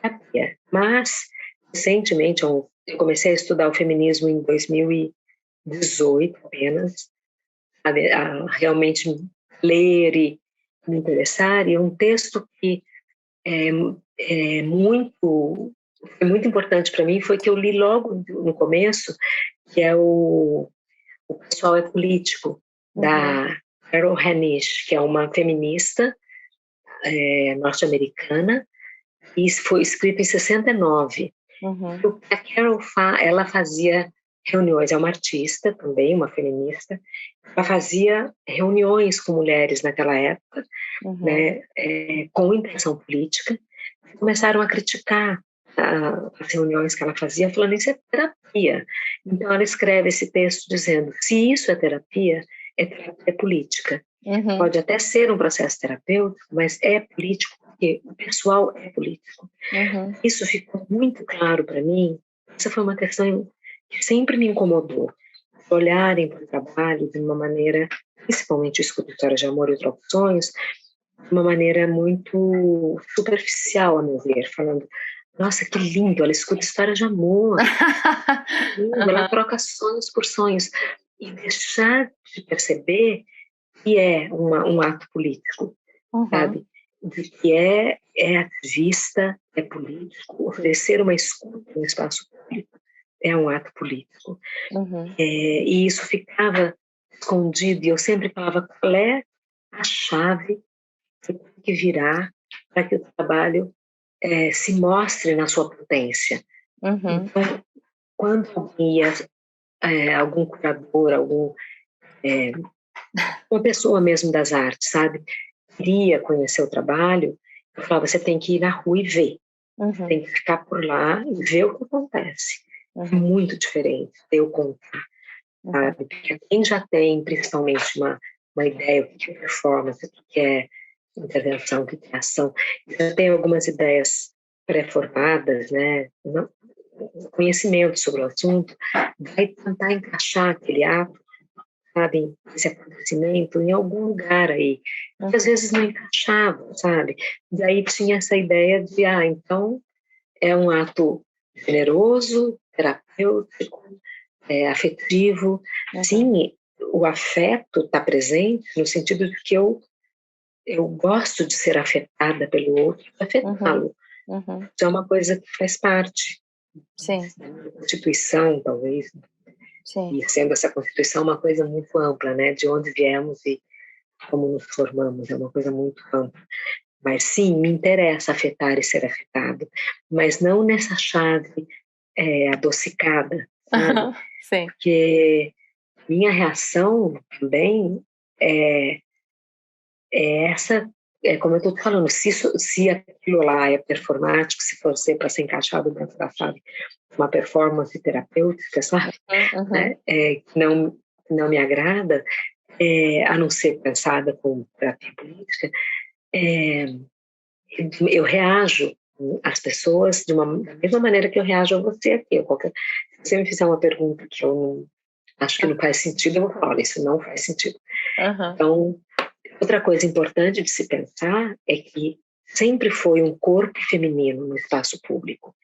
S2: terapia. Mas, recentemente, eu comecei a estudar o feminismo em 2018 apenas, sabe? A realmente ler e me interessar. E um texto que foi muito importante para mim foi que eu li logo no começo, que é o Pessoal é Político, da Carol Hanisch, que é uma feminista norte-americana, e foi escrito em 69. O que a Carol ela fazia reuniões, é uma artista também, uma feminista, ela fazia reuniões com mulheres naquela época, né, com intenção política, começaram a criticar as reuniões que ela fazia, falando isso é terapia. Então ela escreve esse texto dizendo, se isso é terapia política. Pode até ser um processo terapêutico, mas é político porque o pessoal é político. Isso ficou muito claro para mim. Essa foi uma questão que sempre me incomodou. Olharem para o trabalho de uma maneira, principalmente o escuta histórias de amor e trocos sonhos, de uma maneira muito superficial, a meu ver, falando, nossa, que lindo, ela escuta histórias de amor, ela troca sonhos por sonhos, e deixar de perceber que é um ato político, sabe? De que é ativista, é político, oferecer uma escuta no espaço público é um ato político. E isso ficava escondido, e eu sempre falava, qual é a chave que tem que virar para que o trabalho se mostre na sua potência? Então, quando alguém algum curador, uma pessoa mesmo das artes, sabe, queria conhecer o trabalho, eu falava, você tem que ir na rua e ver. Você tem que ficar por lá e ver o que acontece. É muito diferente de eu contar, sabe? Porque quem já tem, principalmente, uma ideia do que é performance, do que é intervenção, do que é ação, já tem algumas ideias pré-formadas, né? Conhecimento sobre o assunto, vai tentar encaixar aquele ato, sabe, esse acontecimento em algum lugar aí. Que às vezes não encaixava, sabe? E aí tinha essa ideia de, então é um ato generoso, terapêutico, afetivo. Sim, o afeto está presente no sentido de que eu gosto de ser afetada pelo outro, afetá-lo. Isso é uma coisa que faz parte
S1: Sim.
S2: da minha constituição, talvez.
S1: Sim.
S2: E sendo essa constituição uma coisa muito ampla, né? De onde viemos e como nos formamos, é uma coisa muito ampla. Mas sim, me interessa afetar e ser afetado, mas não nessa chave adocicada, sabe?
S1: Sim.
S2: Porque minha reação também é essa, como eu estou te falando, se aquilo lá é performático, se for para ser encaixado dentro da chave, uma performance terapêutica, sabe? Né? Que não me agrada, a não ser pensada como terapia política, eu reajo às pessoas da mesma maneira que eu reajo a você aqui. Se você me fizer uma pergunta que eu não, acho que não faz sentido, eu vou falar, olha, isso não faz sentido. Então, outra coisa importante de se pensar é que sempre foi um corpo feminino no espaço público.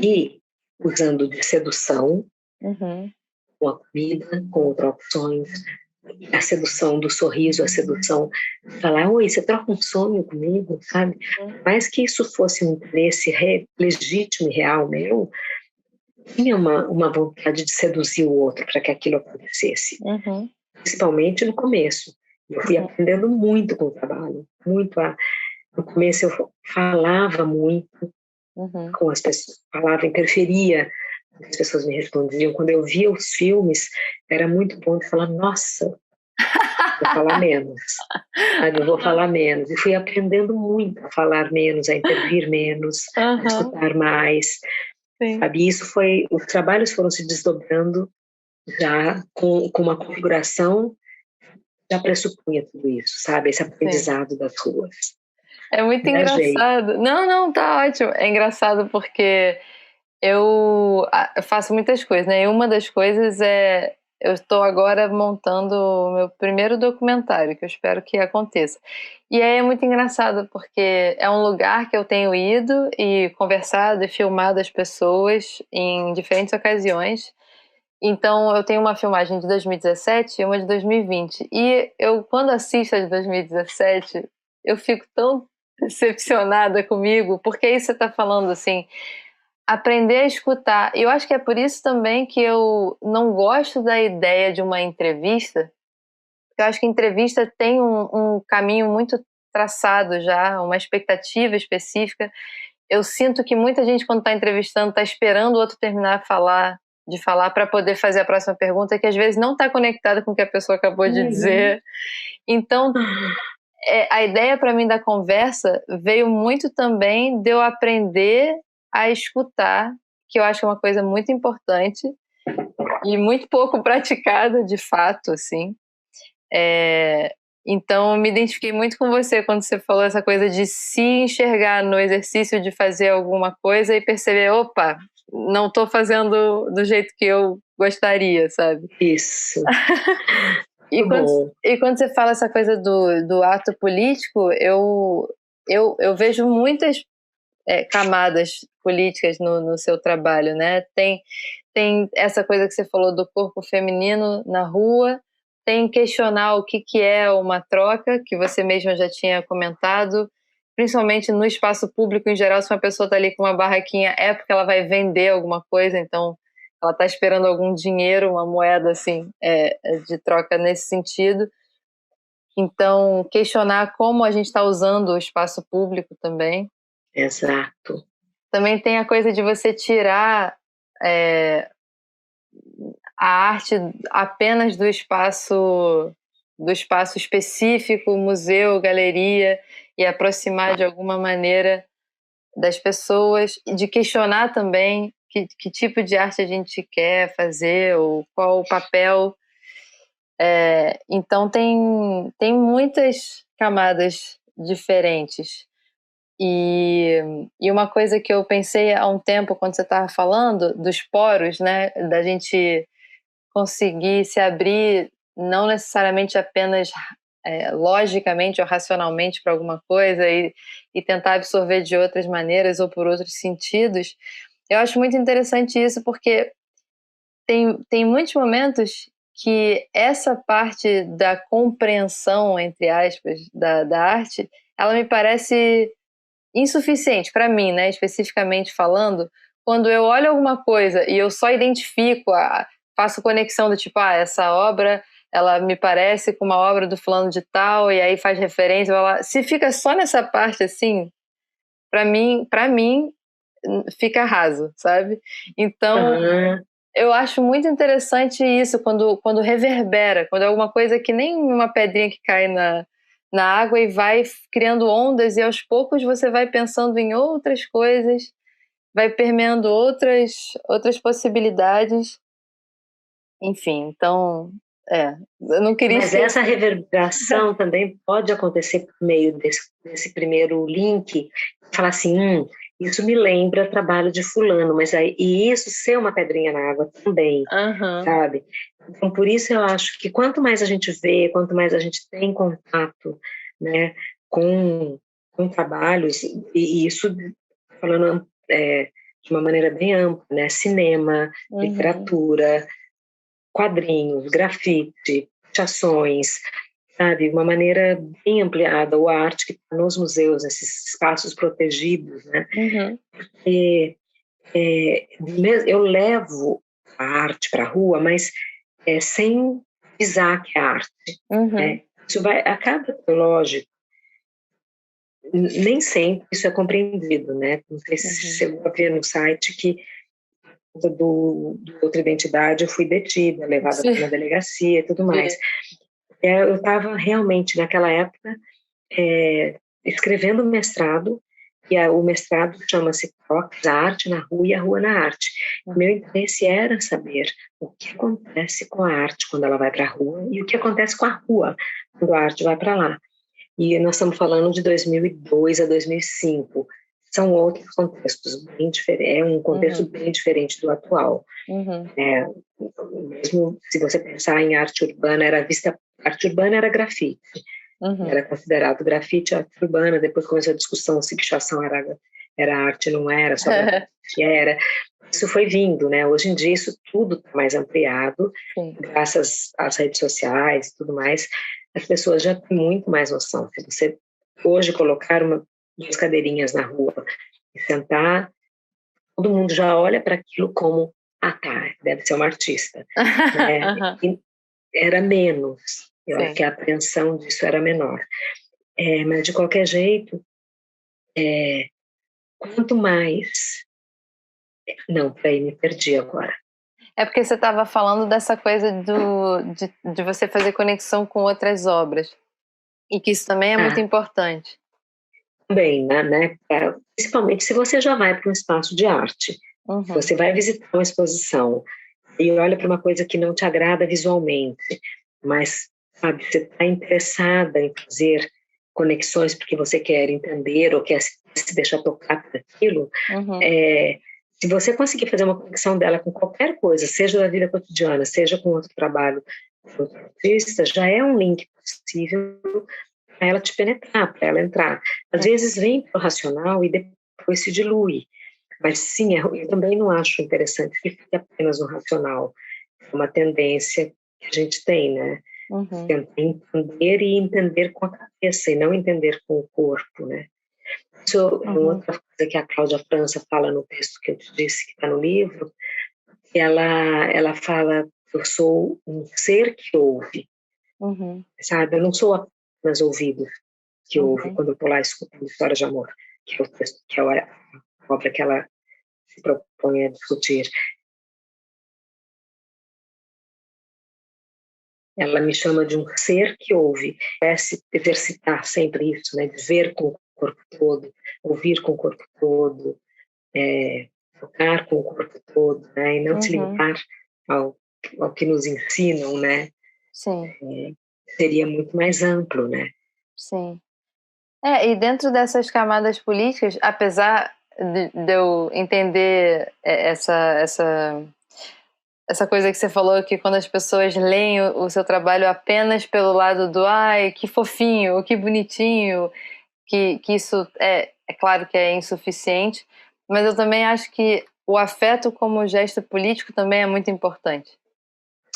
S2: E usando de sedução, com a comida, com outras opções, a sedução do sorriso, a sedução de falar, oi, você troca um sonho comigo, sabe? Mais que isso fosse um interesse legítimo e real meu, tinha uma vontade de seduzir o outro para que aquilo acontecesse. Principalmente no começo. Eu fui aprendendo muito com o trabalho, muito. No começo eu falava muito com as pessoas, interferia, as pessoas me respondiam. Quando eu via os filmes, era muito bom de falar, nossa, vou falar menos, sabe? Eu vou falar menos. E fui aprendendo muito a falar menos, a intervir menos, a escutar mais. Sabe? Isso foi, os trabalhos foram se desdobrando já com uma configuração já pressupunha tudo isso, sabe? Esse aprendizado das ruas.
S1: É muito engraçado. Não, tá ótimo. É engraçado porque eu faço muitas coisas, né? E uma das coisas é... Eu estou agora montando o meu primeiro documentário, que eu espero que aconteça. E aí é muito engraçado, porque é um lugar que eu tenho ido e conversado e filmado as pessoas em diferentes ocasiões. Então eu tenho uma filmagem de 2017 e uma de 2020. E eu, quando assisto a de 2017, eu fico tão decepcionada comigo, porque aí você está falando assim, aprender a escutar. Eu acho que é por isso também que eu não gosto da ideia de uma entrevista, porque eu acho que entrevista tem um caminho muito traçado já, uma expectativa específica. Eu sinto que muita gente, quando está entrevistando, está esperando o outro terminar de falar para poder fazer a próxima pergunta, que às vezes não está conectada com o que a pessoa acabou de dizer. Então, a ideia para mim da conversa veio muito também de eu aprender a escutar, que eu acho que é uma coisa muito importante e muito pouco praticada, de fato, assim. Então, eu me identifiquei muito com você quando você falou essa coisa de se enxergar no exercício de fazer alguma coisa e perceber, opa, não estou fazendo do jeito que eu gostaria, sabe?
S2: Isso.
S1: E quando você fala essa coisa do ato político, eu vejo muitas camadas políticas no seu trabalho, né? Tem essa coisa que você falou do corpo feminino na rua, tem questionar o que é uma troca, que você mesma já tinha comentado, principalmente no espaço público em geral, se uma pessoa está ali com uma barraquinha, é porque ela vai vender alguma coisa, então ela está esperando algum dinheiro, uma moeda assim, de troca nesse sentido. Então, questionar como a gente está usando o espaço público também.
S2: Exato.
S1: Também tem a coisa de você tirar a arte apenas do espaço específico, museu, galeria, e aproximar de alguma maneira das pessoas, e de questionar também que tipo de arte a gente quer fazer, ou qual o papel. Então tem muitas camadas diferentes. E uma coisa que eu pensei há um tempo, quando você estava falando dos poros, né, da gente conseguir se abrir, não necessariamente apenas logicamente ou racionalmente para alguma coisa, e tentar absorver de outras maneiras ou por outros sentidos. Eu acho muito interessante isso, porque tem muitos momentos que essa parte da compreensão, entre aspas, da arte, ela me parece insuficiente para mim, né, especificamente falando, quando eu olho alguma coisa e eu só identifico, faço conexão do tipo, essa obra, ela me parece com uma obra do fulano de tal, e aí faz referência, se fica só nessa parte assim, para mim fica raso, sabe? Então,
S2: Aham.
S1: eu acho muito interessante isso, quando reverbera, quando é alguma coisa que nem uma pedrinha que cai na água e vai criando ondas, e aos poucos você vai pensando em outras coisas, vai permeando outras possibilidades. Enfim, então, eu não queria
S2: Mas
S1: esquecer.
S2: essa reverberação também pode acontecer por meio desse primeiro link, falar assim, isso me lembra trabalho de fulano, mas aí, e isso ser uma pedrinha na água também,
S1: Aham,
S2: sabe? Então, por isso eu acho que quanto mais a gente vê, quanto mais a gente tem contato, né, com trabalhos, e isso falando de uma maneira bem ampla, né, cinema,
S1: uhum,
S2: literatura, quadrinhos, grafite, pichações, sabe, uma maneira bem ampliada, ou a arte que está nos museus, nesses espaços protegidos, né,
S1: uhum,
S2: e, eu levo a arte para a rua, mas sem visar que é arte,
S1: uhum,
S2: né, isso acaba, lógico, nem sempre isso é compreendido, né, não sei se
S1: uhum.
S2: chegou a ver no site que do outra identidade eu fui detida, levada
S1: Sim,
S2: para uma delegacia e tudo mais.
S1: vi.
S2: Eu estava realmente, naquela época, escrevendo mestrado, e o mestrado chama-se Troques, a Arte na Rua e a Rua na Arte. Meu interesse era saber o que acontece com a arte quando ela vai para a rua e o que acontece com a rua quando a arte vai para lá. E nós estamos falando de 2002 a 2005. São outros contextos bem diferentes, é um contexto
S1: Uhum,
S2: bem diferente do atual.
S1: uhum,
S2: É, mesmo se você pensar em arte urbana era grafite,
S1: uhum.
S2: era considerado grafite arte urbana, depois começou a discussão se pichação era arte, não era, só grafite era. Isso foi vindo, né? Hoje em dia isso tudo está mais ampliado,
S1: Sim.
S2: graças às redes sociais e tudo mais, as pessoas já têm muito mais noção. Se você hoje colocar duas cadeirinhas na rua e sentar, todo mundo já olha para aquilo como, tá, deve ser uma artista, né?
S1: Aham,
S2: E era menos, eu acho
S1: sim.
S2: que a apreensão disso era menor. Mas de qualquer jeito, quanto mais. Não, peraí, me perdi agora.
S1: É porque você estava falando dessa coisa de você fazer conexão com outras obras. E que isso também é muito
S2: Ah,
S1: importante.
S2: também, né? Principalmente se você já vai para um espaço de arte,
S1: Uhum,
S2: você vai visitar uma exposição e olha para uma coisa que não te agrada visualmente, mas, sabe, você está interessada em fazer conexões porque você quer entender ou quer se deixar tocar por aquilo,
S1: uhum,
S2: é, se você conseguir fazer uma conexão dela com qualquer coisa, seja da vida cotidiana, seja com outro trabalho de outro artista, já é um link possível para ela te penetrar, para ela entrar. Às vezes vem para o racional e depois se dilui. Mas sim, eu também não acho interessante que fique apenas no racional. É uma tendência que a gente tem, né?
S1: uhum,
S2: Tentar entender e entender com a cabeça e não entender com o corpo, né? Isso é
S1: uhum,
S2: outra coisa que a Cláudia França fala no texto que eu te disse que está no livro. Ela fala: eu sou um ser que ouve,
S1: uhum,
S2: sabe? Eu não sou apenas ouvido que ouve
S1: uhum.
S2: quando eu estou lá escutando história de amor, que é o texto, que é a obra que ela se propõe a discutir. Ela me chama de um ser que ouve, é se exercitar sempre isso, né? De ver com o corpo todo, ouvir com o corpo todo, tocar com o corpo todo, né? E não se
S1: Uhum,
S2: limitar ao, ao que nos ensinam, né?
S1: sim,
S2: Seria muito mais amplo, né?
S1: sim. E dentro dessas camadas políticas, apesar de eu entender essa coisa que você falou, que quando as pessoas leem o seu trabalho apenas pelo lado do ai, que fofinho, que bonitinho, que isso é claro que é insuficiente, mas eu também acho que o afeto como gesto político também é muito importante.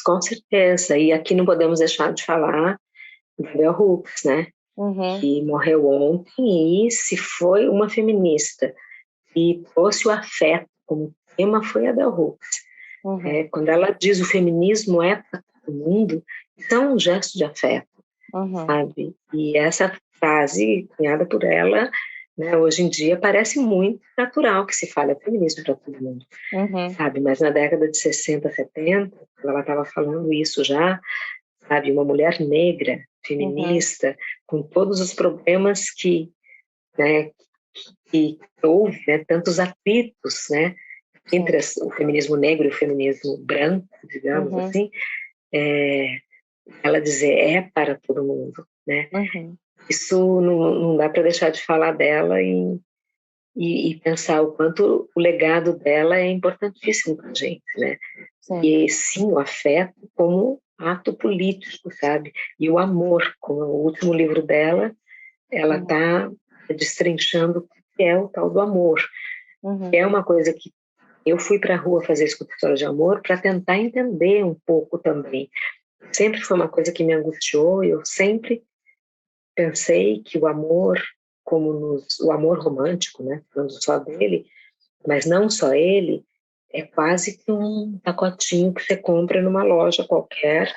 S2: Com certeza, e aqui não podemos deixar de falar da Bell Hooks, né,
S1: Uhum,
S2: que morreu ontem, e se foi uma feminista e trouxe o afeto como tema, foi a Bell Hooks.
S1: uhum,
S2: Quando ela diz o feminismo é para todo mundo, isso é um gesto de afeto,
S1: uhum,
S2: sabe? E essa frase, cunhada por ela, né, hoje em dia parece muito natural que se fale feminismo para todo mundo,
S1: uhum,
S2: sabe? Mas na década de 60, 70, quando ela estava falando isso já, sabe? Uma mulher negra,
S1: uhum,
S2: feminista, com todos os problemas né, que houve, né, tantos atritos, né, entre
S1: sim,
S2: o feminismo negro e o feminismo branco, digamos
S1: uhum,
S2: assim, é, ela dizer é para todo mundo, né?
S1: uhum,
S2: Isso não dá para deixar de falar dela e pensar o quanto o legado dela é importantíssimo para a gente, né?
S1: sim,
S2: E sim, o afeto como ato político, sabe? E o amor, como o último livro dela, ela
S1: uhum,
S2: está destrinchando o que é o tal do amor.
S1: uhum,
S2: É uma coisa que eu fui para a rua fazer escultura de amor para tentar entender um pouco também. Sempre foi uma coisa que me angustiou, eu sempre pensei que o amor, o amor romântico, né, falando só dele, mas não só ele, é quase que um pacotinho que você compra numa loja qualquer,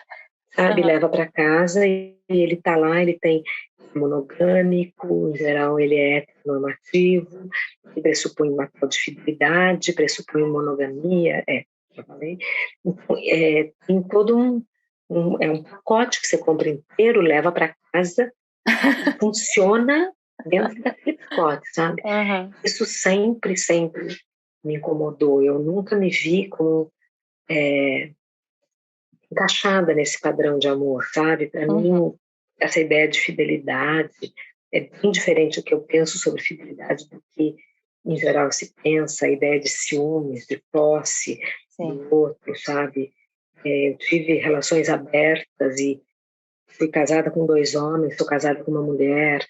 S2: sabe,
S1: aham,
S2: leva para casa e ele está lá, ele tem monogâmico, em geral ele é heteronormativo, ele pressupõe uma tal de fidelidade, pressupõe monogamia, já falei. Então, tem todo é um pacote que você compra inteiro, leva para casa e funciona dentro daquele pacote, sabe?
S1: aham,
S2: Isso sempre, sempre me incomodou. Eu nunca me vi como encaixada nesse padrão de amor, sabe? Para
S1: uhum,
S2: mim, essa ideia de fidelidade é bem diferente do que eu penso sobre fidelidade do que, em geral, se pensa, a ideia de ciúmes, de posse
S1: sim,
S2: do outro, sabe? Eu tive relações abertas e fui casada com 2 homens, sou casada com uma mulher,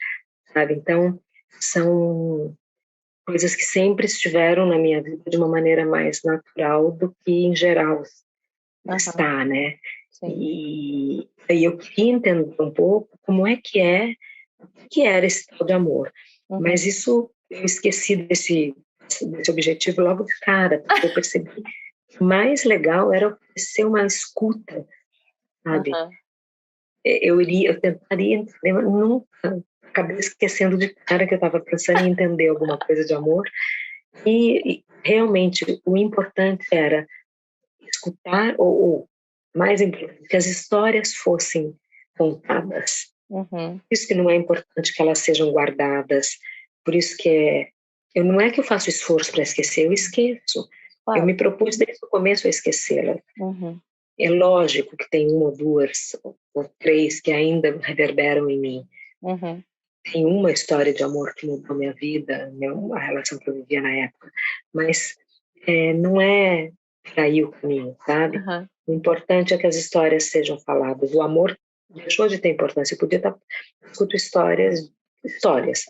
S2: sabe? Então, são coisas que sempre estiveram na minha vida de uma maneira mais natural do que, em geral,
S1: aham,
S2: está, né?
S1: sim,
S2: E aí eu queria entender um pouco como é o que era esse tal de amor.
S1: uhum,
S2: Mas isso eu esqueci desse objetivo logo de cara, porque eu percebi que o mais legal era oferecer uma escuta, sabe?
S1: aham,
S2: Eu tentaria entender, mas nunca acabei esquecendo de cara que eu estava pensando em entender alguma coisa de amor. E realmente o importante era escutar, ou mais importante, que as histórias fossem contadas.
S1: uhum,
S2: Por isso que não é importante que elas sejam guardadas, por isso que eu não é que eu faço esforço para esquecer, eu esqueço. Eu
S1: claro,
S2: me propus desde o começo a esquecê-las.
S1: uhum,
S2: É lógico que tem uma ou duas ou três que ainda reverberam em mim.
S1: uhum,
S2: Tem uma história de amor que mudou minha vida, a relação que eu vivia na época, mas não é por aí o caminho, sabe?
S1: aham,
S2: O importante é que as histórias sejam faladas. O amor deixou de ter importância. Eu podia estar escuto histórias apenas,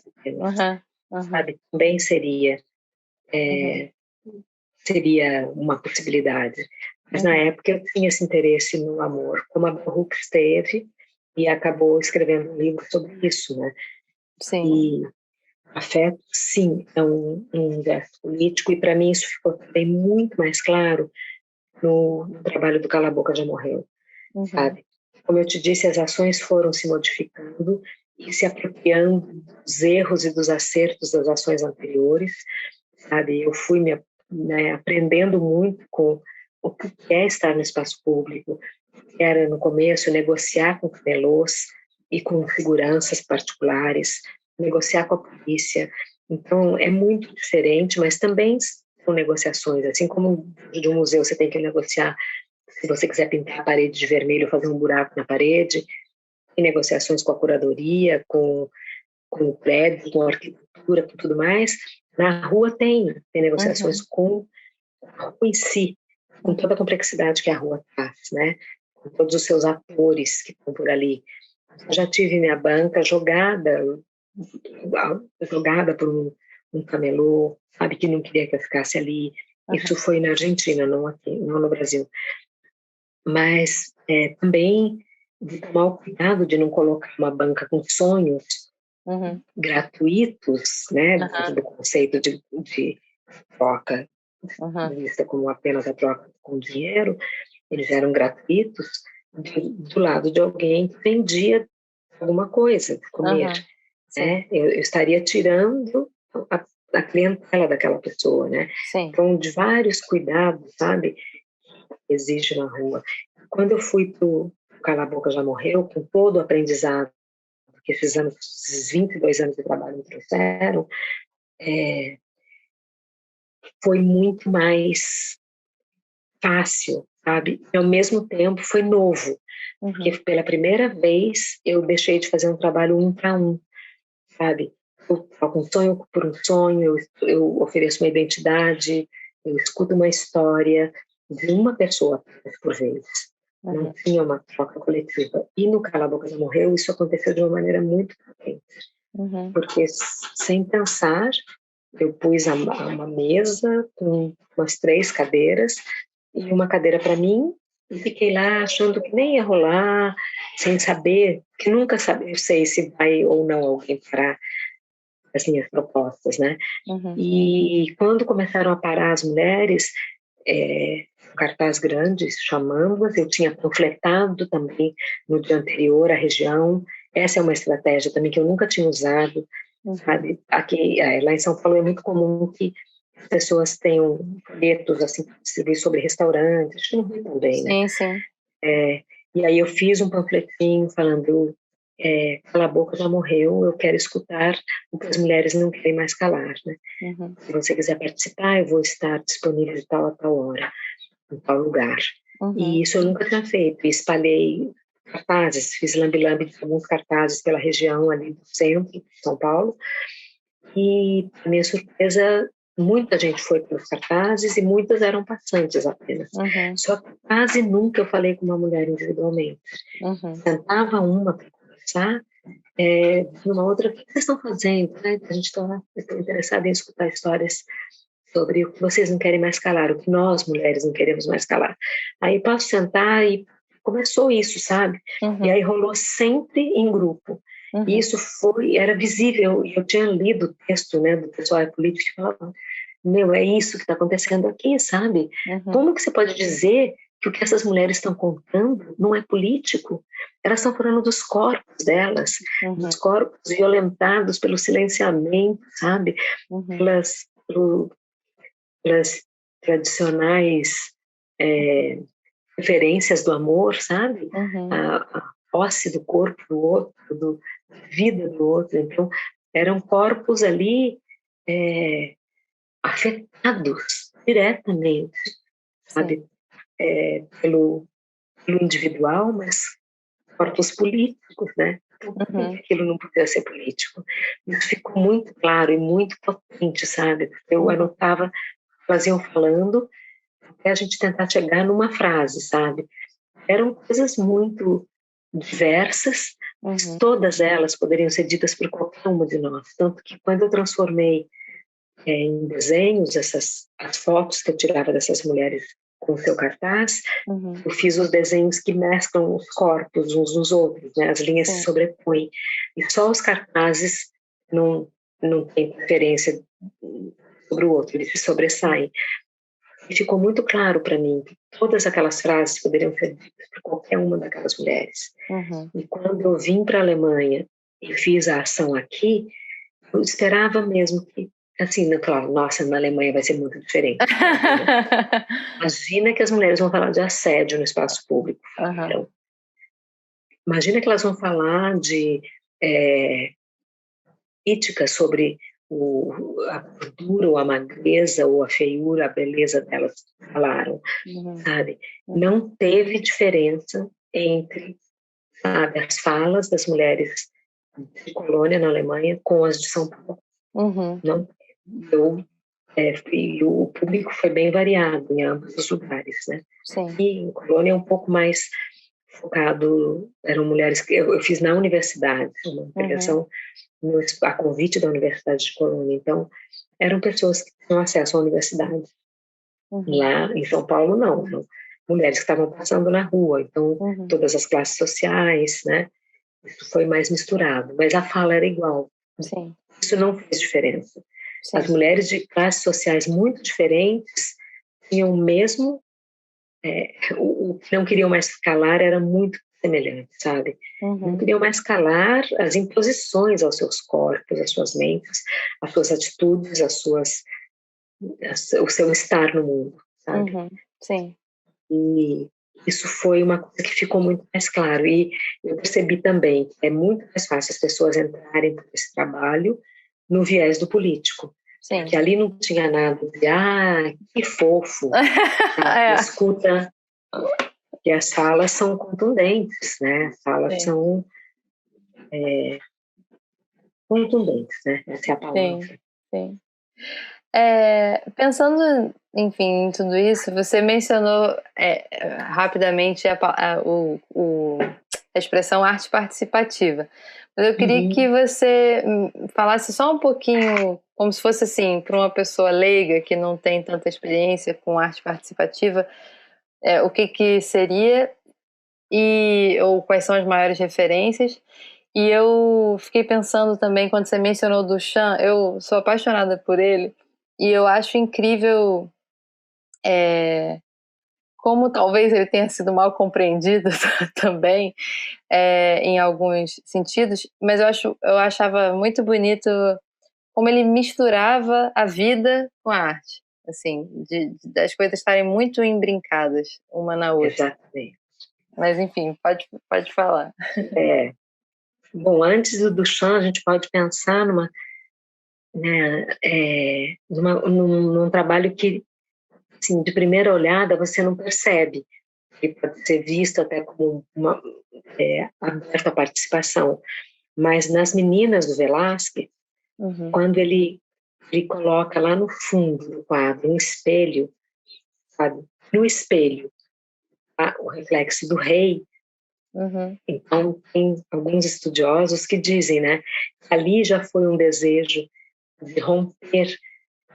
S1: aham, aham,
S2: sabe? Também
S1: uhum,
S2: seria uma possibilidade. Mas na
S1: uhum,
S2: época eu tinha esse interesse no amor, como a Bell Hooks teve, e acabou escrevendo um livro sobre isso, né?
S1: sim,
S2: E afeto, sim, é um gesto político, e para mim isso ficou também muito mais claro no trabalho do Cala a Boca Já Morreu,
S1: uhum,
S2: sabe? Como eu te disse, as ações foram se modificando e se apropriando dos erros e dos acertos das ações anteriores, sabe? Eu fui né, aprendendo muito com o que é estar no espaço público, que era no começo negociar com camelôs e com seguranças particulares, negociar com a polícia. Então é muito diferente, mas também são negociações, assim como de um museu você tem que negociar se você quiser pintar a parede de vermelho, fazer um buraco na parede, tem negociações com a curadoria, com o prédio, com a arquitetura, com tudo mais. Na rua tem negociações
S1: uhum,
S2: com a rua em si, com
S1: uhum,
S2: toda a complexidade que a rua traz, né? Com todos os seus atores que estão por ali. Eu
S1: sim,
S2: já tive minha banca jogada por um camelô, sabe, que não queria que eu ficasse ali. Isso foi na Argentina, não aqui, não no Brasil. Mas também de tomar o cuidado de não colocar uma banca com sonhos gratuitos, né, dentro do conceito de troca, vista como apenas a troca com dinheiro, eles eram gratuitos do lado de alguém que vendia alguma coisa de comer, né? Eu estaria tirando a clientela daquela pessoa, né?
S1: Sim.
S2: Então, de vários cuidados, sabe, exige na rua. Quando eu fui para o Cala a Boca Já Morreu, com todo o aprendizado que esses 22 anos de trabalho me trouxeram, foi muito mais fácil, sabe? E ao mesmo tempo foi novo, porque pela primeira vez eu deixei de fazer um trabalho um para um, sabe? Eu troco um sonho por um sonho, eu ofereço uma identidade, eu escuto uma história de uma pessoa por vez. Não tinha uma troca coletiva. E no Cala a Boca Já Morreu, isso aconteceu de uma maneira muito potente. Porque, sem pensar, eu pus uma mesa com umas 3 cadeiras e uma cadeira para mim e fiquei lá achando que nem ia rolar, sem saber, que nunca eu sei se vai ou não alguém parar as minhas propostas, né? E quando começaram a parar as mulheres, um cartaz grande chamando-as, eu tinha panfletado também no dia anterior a região. Essa é uma estratégia também que eu nunca tinha usado, sabe? Aqui, lá em São Paulo é muito comum que as pessoas tenham folhetos assim para distribuir sobre restaurantes, acho que no Rio também, né?
S1: Sim.
S2: E aí eu fiz um panfletinho falando Cala a Boca Já Morreu, eu quero escutar o que as mulheres não querem mais calar, né? Se você quiser participar, eu vou estar disponível de tal a tal hora, em tal lugar. E isso eu nunca tinha feito, espalhei cartazes, fiz lambe-lambe de alguns cartazes pela região ali do centro de São Paulo, e, para minha surpresa, muita gente foi pelos cartazes e muitas eram passantes apenas. Só que quase nunca eu falei com uma mulher individualmente. Sentava uma para conversar, uma outra, o que vocês estão fazendo? Né? A gente está interessada em escutar histórias sobre o que vocês não querem mais calar, o que nós, mulheres, não queremos mais calar. Aí posso sentar e começou isso, sabe? E aí rolou sempre em grupo. E isso era visível, e eu tinha lido o texto, né, do pessoal político que falava, é isso que está acontecendo aqui, sabe? Como que você pode dizer que o que essas mulheres estão contando não é político? Elas estão falando dos corpos delas, dos corpos violentados pelo silenciamento, sabe? Pelas tradicionais referências do amor, sabe? A posse do corpo do outro, da vida do outro. Então, eram corpos ali afetados diretamente, sabe? Pelo individual, mas corpos políticos, né? Então, por que aquilo não podia ser político? Isso ficou muito claro e muito potente, sabe? Eu anotava, elas iam falando, até a gente tentar chegar numa frase, sabe? Eram coisas muito diversas, mas todas elas poderiam ser ditas por qualquer uma de nós. Tanto que quando eu transformei em desenhos as fotos que eu tirava dessas mulheres com o seu cartaz, eu fiz os desenhos que mesclam os corpos uns nos outros, né? As linhas se sobrepõem. E só os cartazes não têm preferência sobre o outro, eles se sobressaem. E ficou muito claro para mim que todas aquelas frases poderiam ser ditas por qualquer uma daquelas mulheres. E quando eu vim para a Alemanha e fiz a ação aqui, eu esperava mesmo que, assim, claro, nossa, na Alemanha vai ser muito diferente. Imagina que as mulheres vão falar de assédio no espaço público. Então, imagina que elas vão falar de críticas sobre a gordura ou a magreza ou a feiura, a beleza delas, falaram, sabe? Não teve diferença entre, sabe, as falas das mulheres de colônia na Alemanha com as de São Paulo. Não, e o público foi bem variado em ambos os lugares, né? E em colônia é um pouco mais focado, eram mulheres que eu fiz na universidade, uma integração a convite da Universidade de Colônia. Então, eram pessoas que tinham acesso à universidade.
S1: Uhum.
S2: Lá em São Paulo, não. Mulheres que estavam passando na rua, então
S1: Uhum.
S2: todas as classes sociais, né? Isso foi mais misturado, mas a fala era igual.
S1: Sim,
S2: Isso não fez diferença. As
S1: sim.
S2: mulheres de classes sociais muito diferentes tinham o mesmo, o que não queriam mais calar era muito semelhante, sabe? Não
S1: Uhum.
S2: queriam mais calar as imposições aos seus corpos, às suas mentes, às suas atitudes, o seu estar no mundo, sabe?
S1: Uhum. Sim.
S2: E isso foi uma coisa que ficou muito mais claro. E eu percebi também que é muito mais fácil as pessoas entrarem por esse trabalho no viés do político.
S1: Sim.
S2: Porque ali não tinha nada de, que fofo, sabe?
S1: É.
S2: Escuta, que as falas são contundentes, né? As falas
S1: Sim,
S2: são contundentes, né? Essa é a
S1: sim,
S2: palavra.
S1: sim. Pensando, enfim, em tudo isso, você mencionou rapidamente a expressão arte participativa. Mas eu queria que
S2: Uhum.
S1: você falasse só um pouquinho, como se fosse assim, para uma pessoa leiga que não tem tanta experiência com arte participativa, o que que seria ou quais são as maiores referências. E eu fiquei pensando também, quando você mencionou do Chan, eu sou apaixonada por ele, e eu acho incrível como talvez ele tenha sido mal compreendido também, em alguns sentidos, mas eu achava muito bonito como ele misturava a vida com a arte, assim, das coisas estarem muito imbrincadas uma na outra.
S2: Exatamente.
S1: Mas enfim, pode falar.
S2: É, bom, antes do Chan, a gente pode pensar né, num trabalho que, assim, de primeira olhada, você não percebe, que pode ser visto até como uma aberta participação. Mas nas Meninas do Velázquez,
S1: Uhum,
S2: quando ele coloca lá no fundo do quadro um espelho, sabe? No espelho, o reflexo do rei.
S1: uhum,
S2: Então, tem alguns estudiosos que dizem, né, que ali já foi um desejo de romper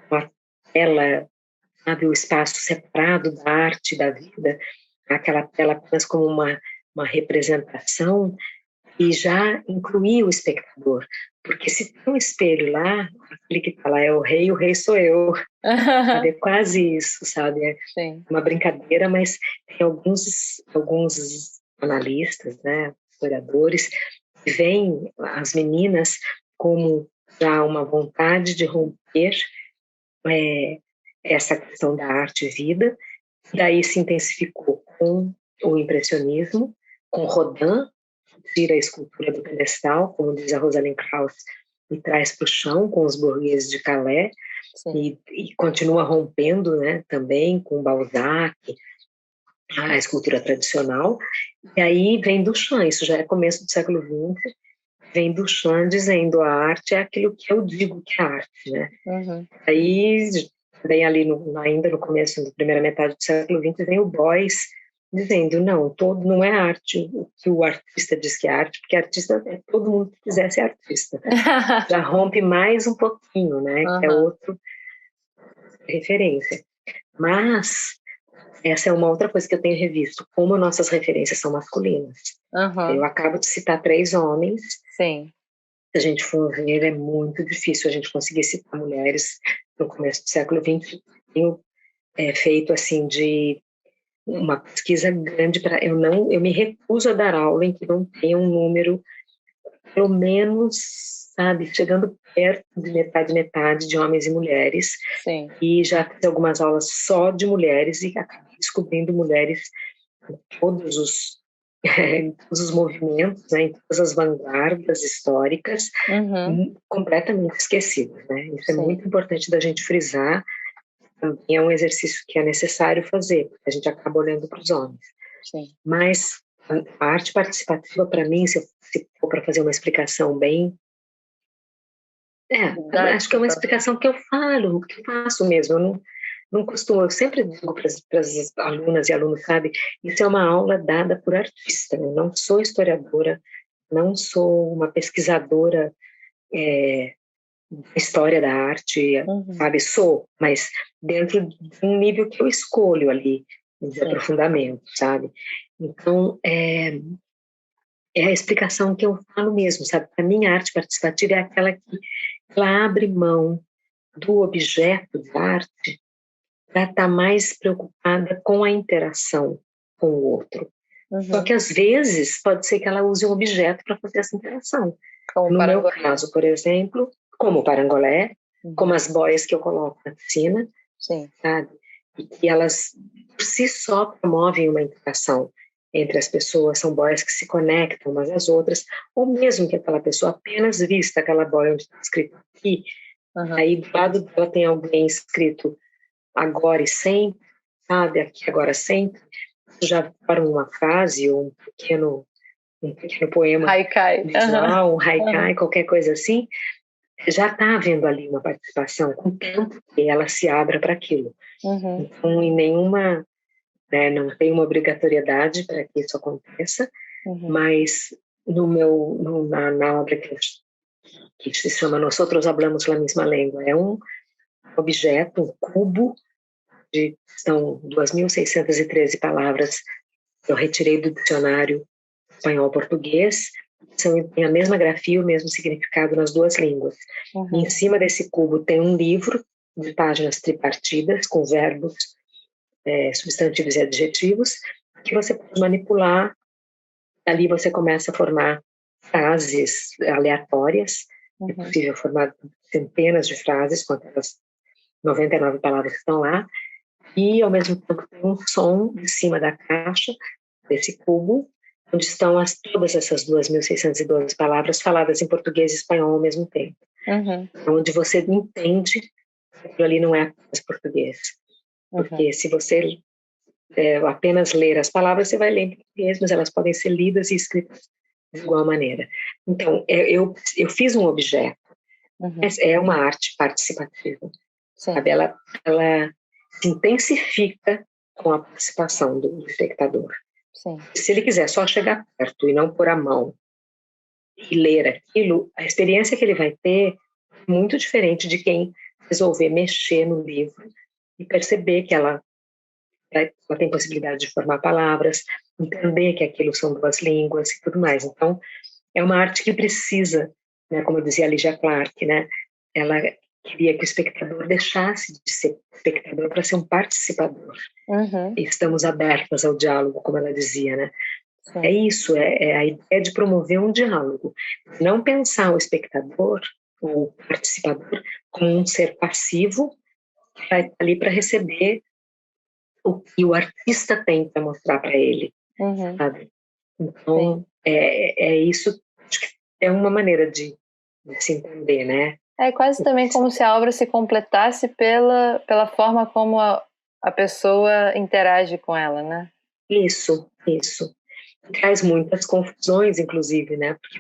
S2: com aquela, sabe, o espaço separado da arte e da vida, aquela tela apenas como uma representação, e já incluir o espectador. Porque se tem um espelho lá, aquele que está lá é o rei sou eu. Sabe? É quase isso, sabe? É
S1: sim.
S2: uma brincadeira, mas tem alguns analistas, né, historiadores, que veem as meninas como já uma vontade de romper é, essa questão da arte e vida, e daí se intensificou com o impressionismo, com Rodin, tira a escultura do pedestal, como diz a Rosalind Krauss, e traz para o chão com os burgueses de Calais,
S1: Sim.
S2: e continua rompendo, né, também com Balzac, a escultura tradicional, e aí vem Duchamp, isso já é começo do século XX, vem Duchamp dizendo a arte é aquilo que eu digo que é arte, né?
S1: Uhum.
S2: Aí vem ali ainda no começo da primeira metade do século XX vem o Beuys dizendo não, todo não é arte o que o artista diz que é arte, porque artista é todo mundo que quiser ser artista. Já rompe mais um pouquinho, né? Que é
S1: Uhum.
S2: outro referência. Mas essa é uma outra coisa que eu tenho revisto, como nossas referências são masculinas. Eu
S1: Uhum.
S2: acabo de citar 3 homens,
S1: Sim.
S2: se a gente for ver, é muito difícil a gente conseguir citar mulheres no começo do século XX. Tenho feito assim de uma pesquisa grande para eu me recuso a dar aula em que não tenha um número pelo menos, sabe, chegando perto de metade de homens e mulheres,
S1: Sim.
S2: e já fiz algumas aulas só de mulheres e acabei descobrindo mulheres em em todos os movimentos, né, em todas as vanguardas históricas,
S1: Uhum.
S2: completamente esquecidas, né? Isso é
S1: Sim.
S2: muito importante da gente frisar, também é um exercício que é necessário fazer, porque a gente acaba olhando para os homens.
S1: Sim.
S2: Mas a arte participativa, para mim, se for para fazer uma explicação bem acho que é
S1: Didática,
S2: uma
S1: talvez.
S2: explicação que eu falo, que eu faço mesmo. Eu não costumo, eu sempre digo para as alunas e alunos, sabe, isso é uma aula dada por artista. Eu não sou historiadora, não sou uma pesquisadora história da arte, sabe? Sou, mas dentro de um nível que eu escolho ali, de aprofundamento, sabe? Então, é a explicação que eu falo mesmo, sabe? A minha arte participativa é aquela que ela abre mão do objeto de arte para estar mais preocupada com a interação com o outro. Só que, às vezes, pode ser que ela use um objeto para fazer essa interação.
S1: Como
S2: no
S1: parangolé.
S2: meu caso, por exemplo, como o parangolé, como as boias que eu coloco na piscina, sabe? E que elas, por si só, promovem uma interação entre as pessoas, são boias que se conectam umas às outras, ou mesmo que aquela pessoa apenas vista aquela boia onde está escrito aqui, aí do lado dela tem alguém escrito agora e sempre, sabe? Aqui, agora, sempre. Já para uma frase ou um pequeno poema
S1: Haikai.
S2: visual, um haikai, qualquer coisa assim, já está havendo ali uma participação, com o tempo que ela se abra para aquilo. Então, em nenhuma, né, não tem uma obrigatoriedade para que isso aconteça, mas na obra que se chama Nosotros Hablamos la Misma Lengua, é um objeto, um cubo, são 2.613 palavras, eu retirei do dicionário espanhol-português, tem a mesma grafia, o mesmo significado nas duas línguas. E em cima desse cubo tem um livro de páginas tripartidas, com verbos, substantivos e adjetivos, que você pode manipular. Ali você começa a formar frases aleatórias, é possível formar centenas de frases com aquelas 99 palavras que estão lá, e ao mesmo tempo tem um som em cima da caixa, desse cubo, onde estão todas essas 2.612 palavras faladas em português e espanhol ao mesmo tempo. Onde você entende que aquilo ali não é apenas português. Porque se você apenas ler as palavras, você vai ler em português, mas elas podem ser lidas e escritas de igual maneira. Então, eu fiz um objeto, mas é uma arte participativa. Sabe? Ela se intensifica com a participação do espectador. Se ele quiser só chegar perto e não pôr a mão e ler aquilo, a experiência que ele vai ter é muito diferente de quem resolver mexer no livro e perceber que ela tem possibilidade de formar palavras, entender que aquilo são duas línguas e tudo mais. Então, é uma arte que precisa, né, como dizia a Lígia Clark, né, ela queria que o espectador deixasse de ser espectador para ser um participador. E estamos abertas ao diálogo, como ela dizia, né? É isso, é a ideia de promover um diálogo. Não pensar o espectador, o participador, como um ser passivo que vai ali para receber o que o artista tem para mostrar para ele, sabe? Então, é isso, acho que é uma maneira de se entender, né?
S1: É quase também como se a obra se completasse pela forma como a pessoa interage com ela, né?
S2: Isso. Traz muitas confusões, inclusive, né? Porque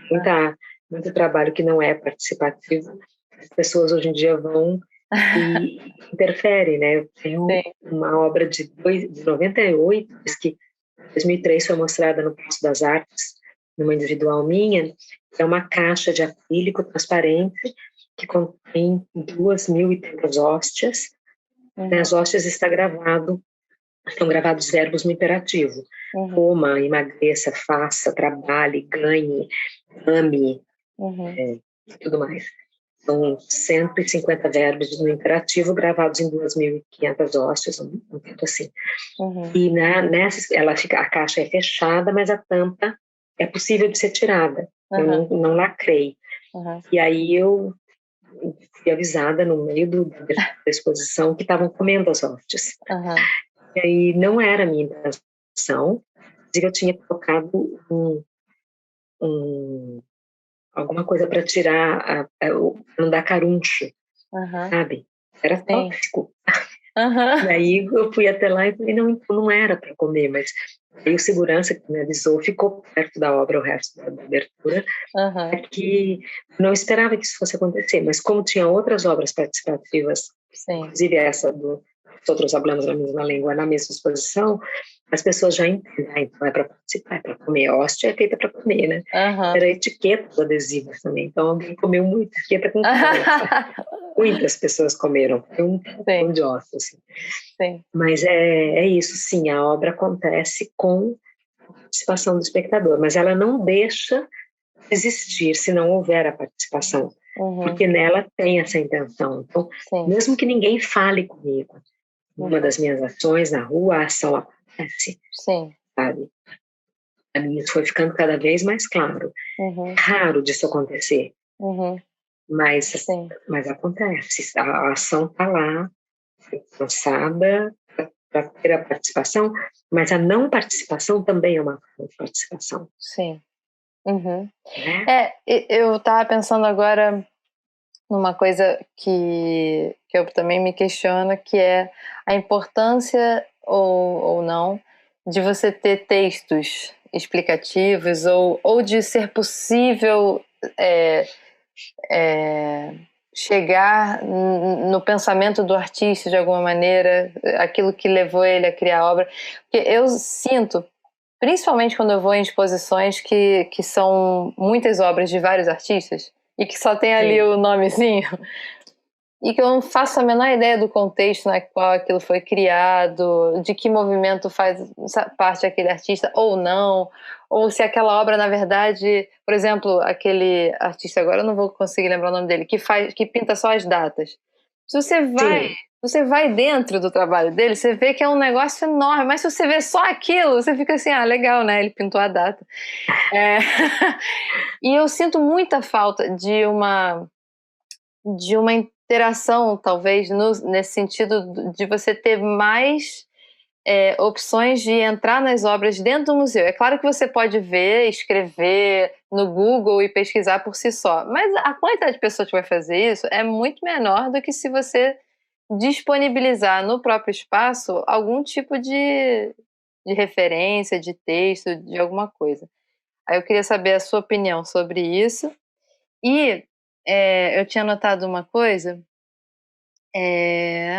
S2: muito trabalho que não é participativo, as pessoas hoje em dia vão e interferem, né? Eu tenho uma obra de 98, que em 2003 foi mostrada no Palácio das Artes, numa individual minha, é uma caixa de acrílico transparente que contém 2.000 e tantas hóstias. Nas hóstias estão gravados verbos no imperativo. Coma, emagreça, faça, trabalhe, ganhe, ame, e tudo mais. São 150 verbos no imperativo gravados em 2.500 hóstias, um tempo assim. E a caixa é fechada, mas a tampa é possível de ser tirada. Eu não lacrei. E aí eu fui avisada no meio da exposição que estavam comendo as hóstias. E aí não era a minha intenção, inclusive eu tinha colocado alguma coisa para tirar, não dar caruncho, sabe? Era tóxico. E aí eu fui até lá e falei, não era para comer, mas aí o segurança que me avisou ficou perto da obra o resto da abertura, que não esperava que isso fosse acontecer, mas como tinha outras obras participativas, inclusive essa do Nosotros Hablamos la Misma Lengua na mesma exposição, as pessoas já entendem, então é para participar, é para comer. Hóstia é feita para comer, né?
S1: Aham.
S2: Era etiqueta dos adesivos também, então alguém comeu muita etiqueta com cola, sabe? Muitas pessoas comeram, foi um pão
S1: Sim,
S2: de ossos, assim.
S1: sim.
S2: Mas é isso, sim, a obra acontece com a participação do espectador, mas ela não deixa de existir se não houver a participação,
S1: Uhum.
S2: porque nela tem essa intenção. Então,
S1: Sim.
S2: mesmo que ninguém fale comigo, numa
S1: Uhum.
S2: das minhas ações na rua, a ação acontece,
S1: Sim.
S2: sabe? A mim isso foi ficando cada vez mais claro.
S1: Uhum.
S2: Raro disso acontecer,
S1: Uhum.
S2: mas,
S1: Sim.
S2: mas acontece. A ação está lá, foi pensada para ter a participação, mas a não participação também é uma forma de participação,
S1: Sim. Uhum.
S2: né?
S1: Eu estava pensando agora numa coisa que eu também me questiono, que é a importância ou não de você ter textos explicativos ou de ser possível é, é, chegar no pensamento do artista de alguma maneira, aquilo que levou ele a criar a obra. Porque eu sinto, principalmente quando eu vou em exposições que são muitas obras de vários artistas e que só tem ali
S2: Sim,
S1: o nomezinho e que eu não faço a menor ideia do contexto na qual aquilo foi criado, de que movimento faz parte aquele artista ou não, ou se aquela obra, na verdade, por exemplo, aquele artista, agora eu não vou conseguir lembrar o nome dele, que pinta só as datas. Se
S2: sim,
S1: você vai dentro do trabalho dele, você vê que é um negócio enorme, mas se você vê só aquilo, você fica assim, ah, legal, né? Ele pintou a data. É... e eu sinto muita falta de uma interação, talvez, nesse sentido de você ter mais opções de entrar nas obras dentro do museu. É claro que você pode ver, escrever no Google e pesquisar por si só, mas a quantidade de pessoas que vai fazer isso é muito menor do que se você disponibilizar no próprio espaço algum tipo de referência, de texto, de alguma coisa. Aí eu queria saber a sua opinião sobre isso. E eu tinha notado uma coisa, é...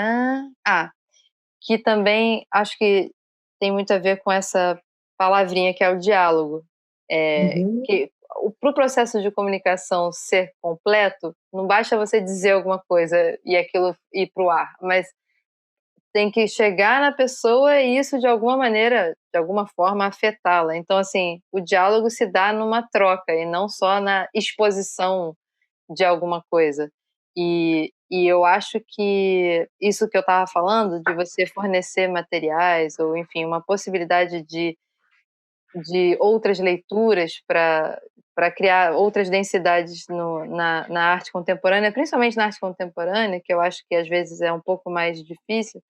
S1: ah, que também acho que tem muito a ver com essa palavrinha que é o diálogo.
S2: uhum,
S1: Que para o processo de comunicação ser completo, não basta você dizer alguma coisa e aquilo ir para o ar, mas tem que chegar na pessoa e isso de alguma maneira, de alguma forma, afetá-la. Então, assim, o diálogo se dá numa troca e não só na exposição de alguma coisa. E eu acho que isso que eu estava falando, de você fornecer materiais, ou enfim, uma possibilidade de outras leituras para criar outras densidades na arte contemporânea, principalmente na arte contemporânea, que eu acho que às vezes é um pouco mais difícil,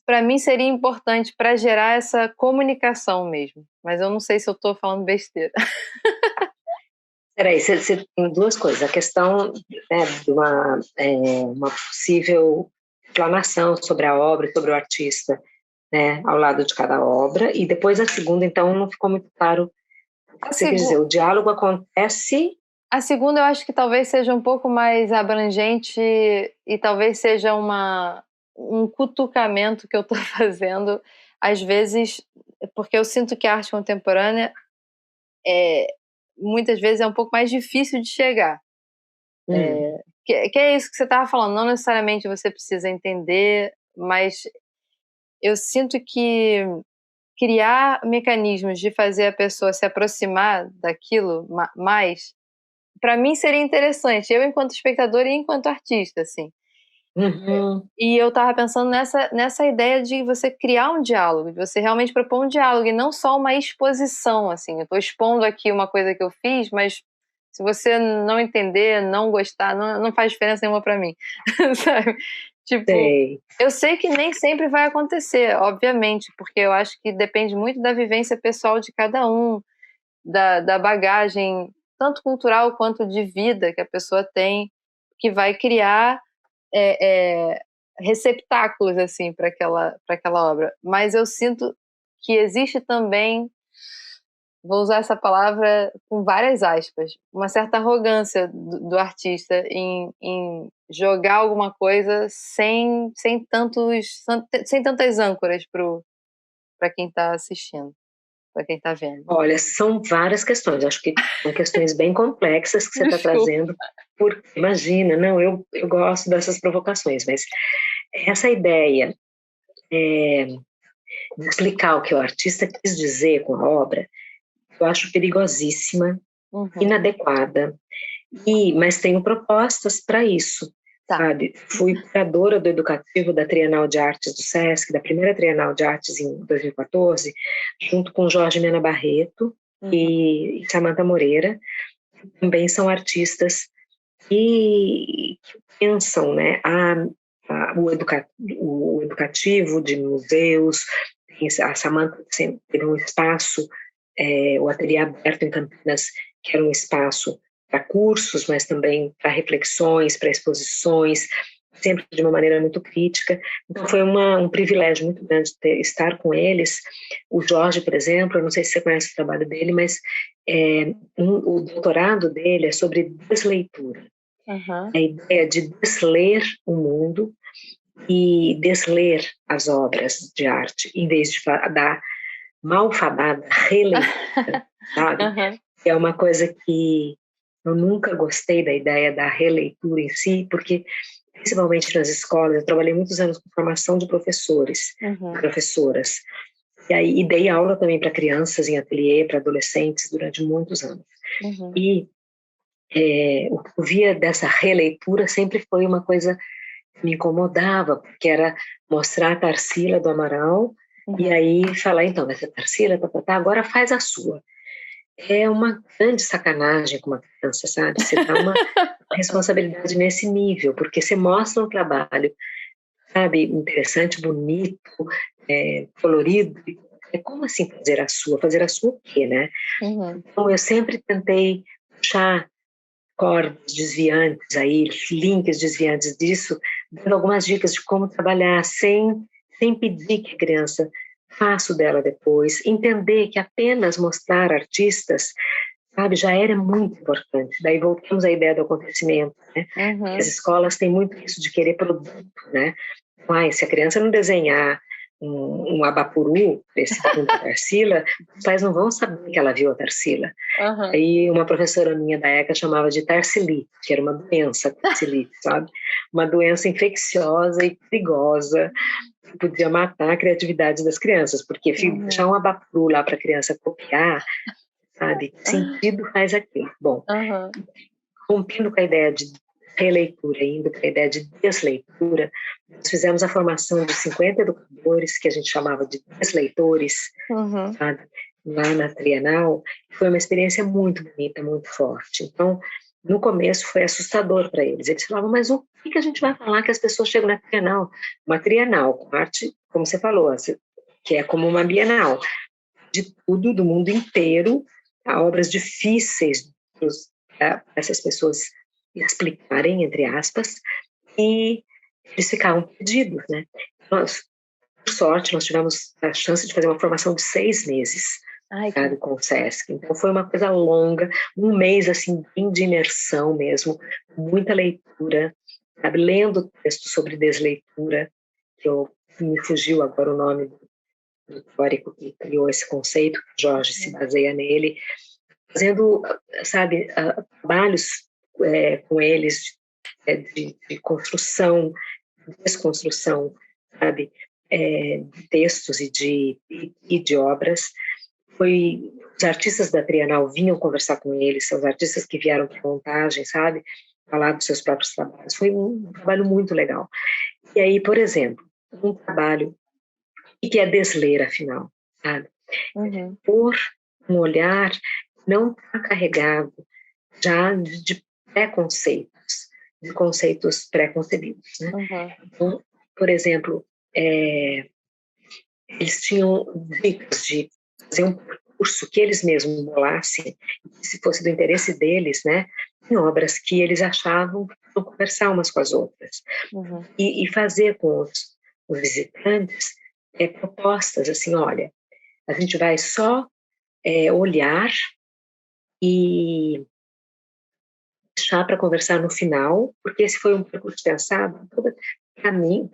S1: para mim seria importante para gerar essa comunicação mesmo. Mas eu não sei se eu estou falando besteira.
S2: Peraí, você tem duas coisas. A questão, né, de uma possível explanação sobre a obra, sobre o artista, né, ao lado de cada obra. E depois a segunda, então, não ficou muito claro o
S1: A
S2: que você quer dizer.
S1: segu
S2: O diálogo acontece.
S1: A segunda eu acho que talvez seja um pouco mais abrangente e talvez seja um cutucamento que eu estou fazendo, às vezes, porque eu sinto que a arte contemporânea é, muitas vezes é um pouco mais difícil de chegar.
S2: Hum,
S1: Que é isso que você estava falando, não necessariamente você precisa entender, mas eu sinto que criar mecanismos de fazer a pessoa se aproximar daquilo mais, para mim seria interessante, eu enquanto espectadora e enquanto artista, assim.
S2: uhum,
S1: E eu estava pensando nessa ideia de você criar um diálogo, de você realmente propor um diálogo e não só uma exposição, assim. Eu estou expondo aqui uma coisa que eu fiz, mas se você não entender, não gostar, não faz diferença nenhuma para mim, sabe? Tipo,
S2: sei.
S1: eu sei que nem sempre vai acontecer, obviamente, porque eu acho que depende muito da vivência pessoal de cada um, da bagagem, tanto cultural quanto de vida que a pessoa tem, que vai criar é, é, receptáculos assim para aquela obra. Mas eu sinto que existe também, vou usar essa palavra com várias aspas, uma certa arrogância do artista em jogar alguma coisa sem tantas âncoras para quem está assistindo, para quem está vendo.
S2: Olha, são várias questões, acho que são questões bem complexas que você está
S1: Desculpa.
S2: trazendo, porque imagina, não, eu gosto dessas provocações, mas essa ideia de explicar o que o artista quis dizer com a obra, eu acho perigosíssima, inadequada, mas tenho propostas para isso,
S1: Tá.
S2: sabe? Fui curadora do educativo da Trienal de Artes do SESC, da primeira Trienal de Artes em 2014, junto com Jorge Mena Barreto e Samantha Moreira, que também são artistas que pensam, né, o educativo de museus. A Samantha sempre teve um espaço, o Ateliê Aberto em Campinas, que era um espaço para cursos, mas também para reflexões, para exposições, sempre de uma maneira muito crítica. Então foi um privilégio muito grande estar com eles. O Jorge, por exemplo, eu não sei se você conhece o trabalho dele, mas o doutorado dele é sobre desleitura. A ideia de desler o mundo e desler as obras de arte, em vez de da malfadada releitura, sabe? É uma coisa que eu nunca gostei da ideia da releitura em si, porque, principalmente nas escolas, eu trabalhei muitos anos com formação de professores, professoras, e dei aula também para crianças em ateliê, para adolescentes, durante muitos anos. E o que eu via dessa releitura sempre foi uma coisa que me incomodava, porque era mostrar a Tarsila do Amaral, e aí falar, então, essa Tarsila, agora faz a sua. É uma grande sacanagem com uma criança, sabe? Você dá uma responsabilidade nesse nível, porque você mostra um trabalho, sabe, interessante, bonito, colorido. É como assim fazer a sua? Fazer a sua o quê, né? Então, eu sempre tentei puxar cordas desviantes aí, links desviantes disso, dando algumas dicas de como trabalhar sem pedir que a criança faça o dela depois, entender que apenas mostrar artistas, sabe, já era muito importante. Daí voltamos à ideia do acontecimento, né? As escolas têm muito isso de querer produto, né? Mas se a criança não desenhar um abapuru parecido com a Tarsila, os pais não vão saber que ela viu a Tarsila. Aí uma professora minha da ECA chamava de tarsilite, que era uma doença, tarsilite, sabe? Uma doença infecciosa e perigosa, que podia matar a criatividade das crianças, porque deixar um abapuru lá para a criança copiar, sabe? Que sentido faz aquilo? Bom, rompendo com a ideia de releitura, indo para a ideia de desleitura, nós fizemos a formação de 50 educadores, que a gente chamava de desleitores, sabe? Lá na Trienal, foi uma experiência muito bonita, muito forte. Então, no começo foi assustador para eles. Eles falavam, mas o que a gente vai falar que as pessoas chegam na Trienal? Uma Trienal, com arte, como você falou, que é como uma Bienal, de tudo, do mundo inteiro, obras difíceis para essas pessoas explicarem, entre aspas, e eles ficavam perdidos, né? Nós, por sorte, nós tivemos a chance de fazer uma formação de 6 meses, sabe, com o SESC. Então foi uma coisa longa, um mês assim bem de imersão mesmo, muita leitura, sabe, lendo texto sobre desleitura, que me fugiu agora o nome do teórico que criou esse conceito, que Jorge se baseia nele, fazendo, sabe, trabalhos com eles de construção, desconstrução, sabe, de textos e de obras. Os artistas da Trienal vinham conversar com eles, são os artistas que vieram para montagem, sabe, falar dos seus próprios trabalhos. Foi um trabalho muito legal. E aí, por exemplo, um trabalho que é desler, afinal, sabe? Por um olhar não está carregado já de preconceitos, de conceitos pré-concebidos, né? Então, por exemplo, eles tinham dicas de fazer um curso que eles mesmos bolassem, se fosse do interesse deles, né? Em obras que eles achavam que iam conversar umas com as outras. E fazer com os visitantes propostas assim, olha, a gente vai só olhar e deixar para conversar no final, porque esse foi um percurso pensado para mim,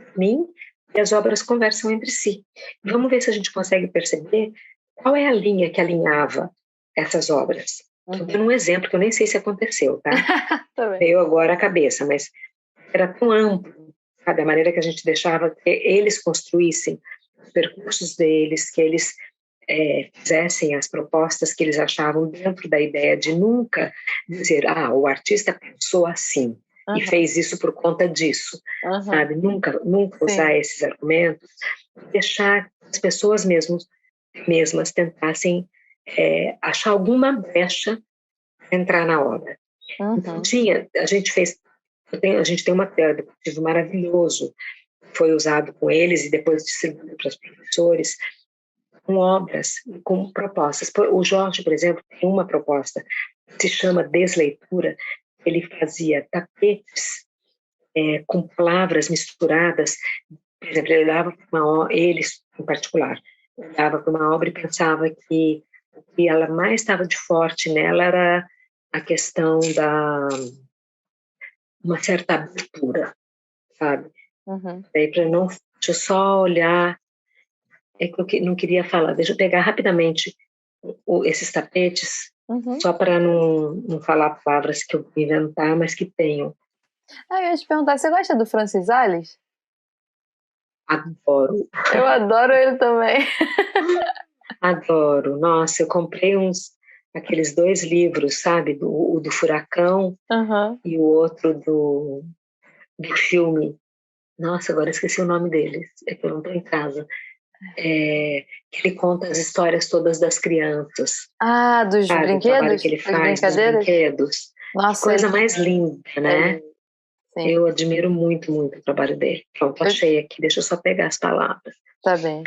S2: e as obras conversam entre si. Vamos ver se a gente consegue perceber qual é a linha que alinhava essas obras. Estou dando um exemplo que eu nem sei se aconteceu, tá? Veio agora à cabeça, mas era tão amplo, sabe? A maneira que a gente deixava que eles construíssem os percursos deles, que eles fizessem as propostas que eles achavam dentro da ideia de nunca dizer, o artista pensou assim e fez isso por conta disso, sabe? Nunca usar esses argumentos, deixar as pessoas mesmas tentassem achar alguma brecha para entrar na obra. Então, a gente tem um material educativo maravilhoso, foi usado com eles e depois distribuído para os professores, com obras, com propostas. O Jorge, por exemplo, tem uma proposta que se chama Desleitura. Ele fazia tapetes com palavras misturadas. Por exemplo, eles, em particular, olhava para uma obra e pensava que o que ela mais estava de forte nela era a questão da uma certa abertura, sabe? Deixa eu só olhar, é que eu não queria falar, deixa eu pegar rapidamente esses tapetes, só para não falar palavras que eu vou inventar, mas que tenham.
S1: Eu ia te perguntar, você gosta do Francis Alves?
S2: Adoro.
S1: Eu adoro ele também.
S2: Adoro. Nossa, eu comprei aqueles 2 livros, sabe? O do Furacão e o outro do filme. Nossa, agora esqueci o nome dele, é que eu não estou em casa. Que ele conta as histórias todas das crianças.
S1: Dos
S2: sabe?
S1: brinquedos?
S2: O trabalho que ele faz dos brinquedos.
S1: Nossa,
S2: que coisa mais linda, né?
S1: Sim.
S2: Eu admiro muito, muito o trabalho dele. Pronto, achei aqui, deixa eu só pegar as palavras.
S1: Tá bem.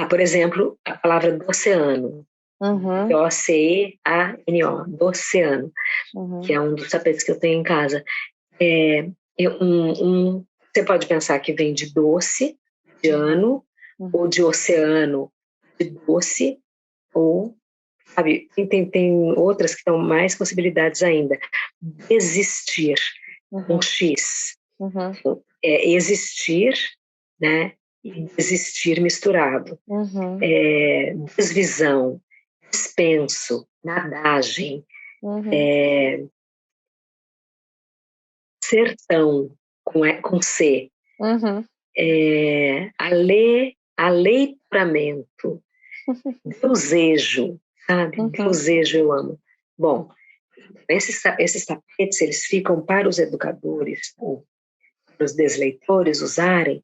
S2: Por exemplo, a palavra do oceano. D-O-C-E-A-N-O, do oceano, que é um dos tapetes que eu tenho em casa. Você pode pensar que vem de doce, de ano, ou de oceano, de doce, ou, sabe, tem outras que dão mais possibilidades ainda. Desistir, com X. Existir, né? E desistir misturado. Desvisão, dispenso, nadagem, sertão, com C, aleitamento, deusejo, sabe? Deusejo eu amo. Bom, esses tapetes, eles ficam para os educadores, ou para os desleitores usarem,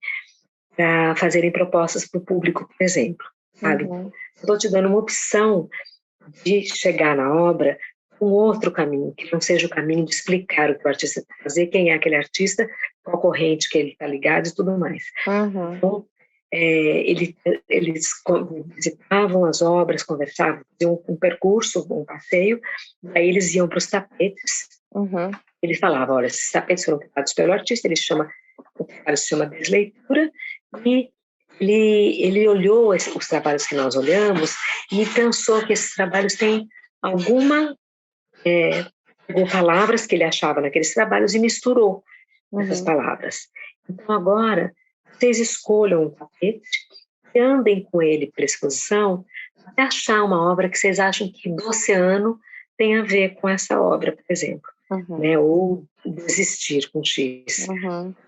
S2: para fazerem propostas para o público, por exemplo, sabe? Estou te dando uma opção de chegar na obra um outro caminho, que não seja o caminho de explicar o que o artista está fazendo, quem é aquele artista, qual corrente que ele está ligado e tudo mais. Então, eles visitavam as obras, conversavam, faziam um percurso, um passeio, daí eles iam para os tapetes, ele falava, olha, esses tapetes foram criados pelo artista, o trabalho se chama Desleitura, e ele olhou os trabalhos que nós olhamos e pensou que esses trabalhos têm palavras que ele achava naqueles trabalhos e misturou essas palavras. Então agora, vocês escolham um tapete e andem com ele pela exposição até achar uma obra que vocês acham que do oceano tem a ver com essa obra, por exemplo. Né? Ou desistir com X.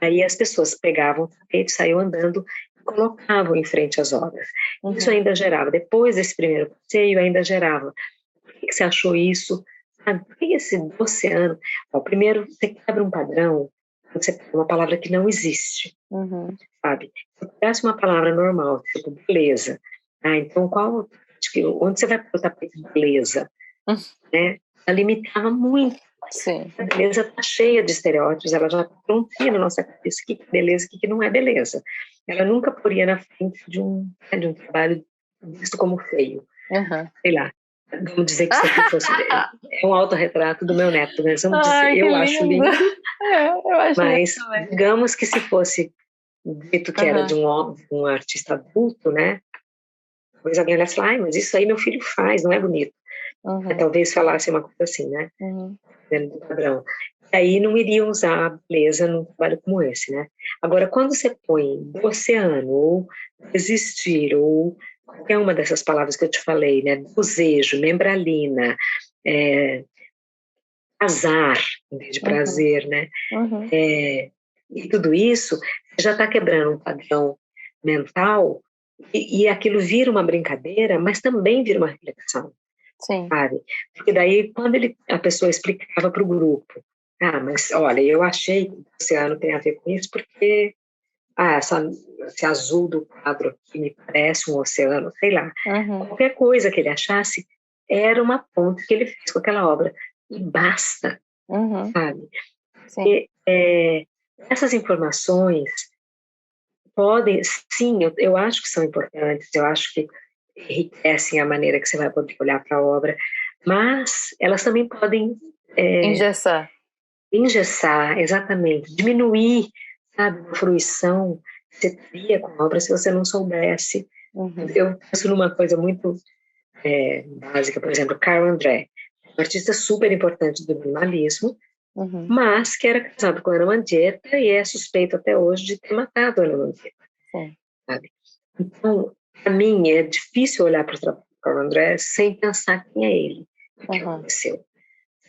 S2: Aí as pessoas pegavam o tapete, saíam andando e colocavam em frente às obras. Isso ainda gerava, depois desse primeiro passeio, ainda gerava. Por que você achou isso? Sabe? Por que esse do oceano? Primeiro, você quebra um padrão, você pega uma palavra que não existe. Sabe? Se eu pegasse uma palavra normal, tipo beleza, então onde você vai pôr o tapete de beleza? Né? Ela limitava muito.
S1: Sim.
S2: A beleza está cheia de estereótipos, ela já está prontinha na nossa cabeça, o que é beleza e o que não é beleza. Ela nunca poria na frente de um trabalho visto como feio. Sei lá, vamos dizer que isso aqui fosse um autorretrato do meu neto, né? Vamos dizer, eu acho lindo,
S1: eu acho
S2: mas
S1: lindo
S2: digamos que se fosse dito que era de um artista adulto, né? Talvez alguém olhasse e falasse, mas isso aí meu filho faz, não é bonito. Talvez falasse uma coisa assim, né? Dentro do padrão. aí não iriam usar a beleza num trabalho como esse, né? Agora, quando você põe do oceano, ou existir, ou qualquer uma dessas palavras que eu te falei, né? Desejo, membralina, é, azar, em vez de
S1: Uhum.
S2: prazer, né?
S1: Uhum.
S2: E tudo isso, você já está quebrando um padrão mental e aquilo vira uma brincadeira, mas também vira uma reflexão,
S1: Sim.
S2: sabe? Porque daí, quando a pessoa explicava para o grupo, mas olha, eu achei que o oceano tem a ver com isso porque esse azul do quadro aqui me parece um oceano, sei lá.
S1: Uhum.
S2: Qualquer coisa que ele achasse era uma ponte que ele fez com aquela obra. E basta,
S1: Uhum.
S2: sabe?
S1: Sim.
S2: E, essas informações podem, sim, eu acho que são importantes, eu acho que enriquecem a maneira que você vai poder olhar para a obra, mas elas também podem
S1: Engessar.
S2: engessar, exatamente, diminuir, sabe, a fruição que você teria com a obra se você não soubesse.
S1: Uhum.
S2: Eu penso numa coisa muito básica, por exemplo, Carl André, um artista super importante do minimalismo,
S1: Uhum.
S2: mas que era casado com Ana Mandieta e é suspeito até hoje de ter matado a Ana Mandieta,
S1: Sim.
S2: sabe? Então, para mim, é difícil olhar para o trabalho do Carl André sem pensar quem é ele, o que
S1: Uhum.
S2: aconteceu,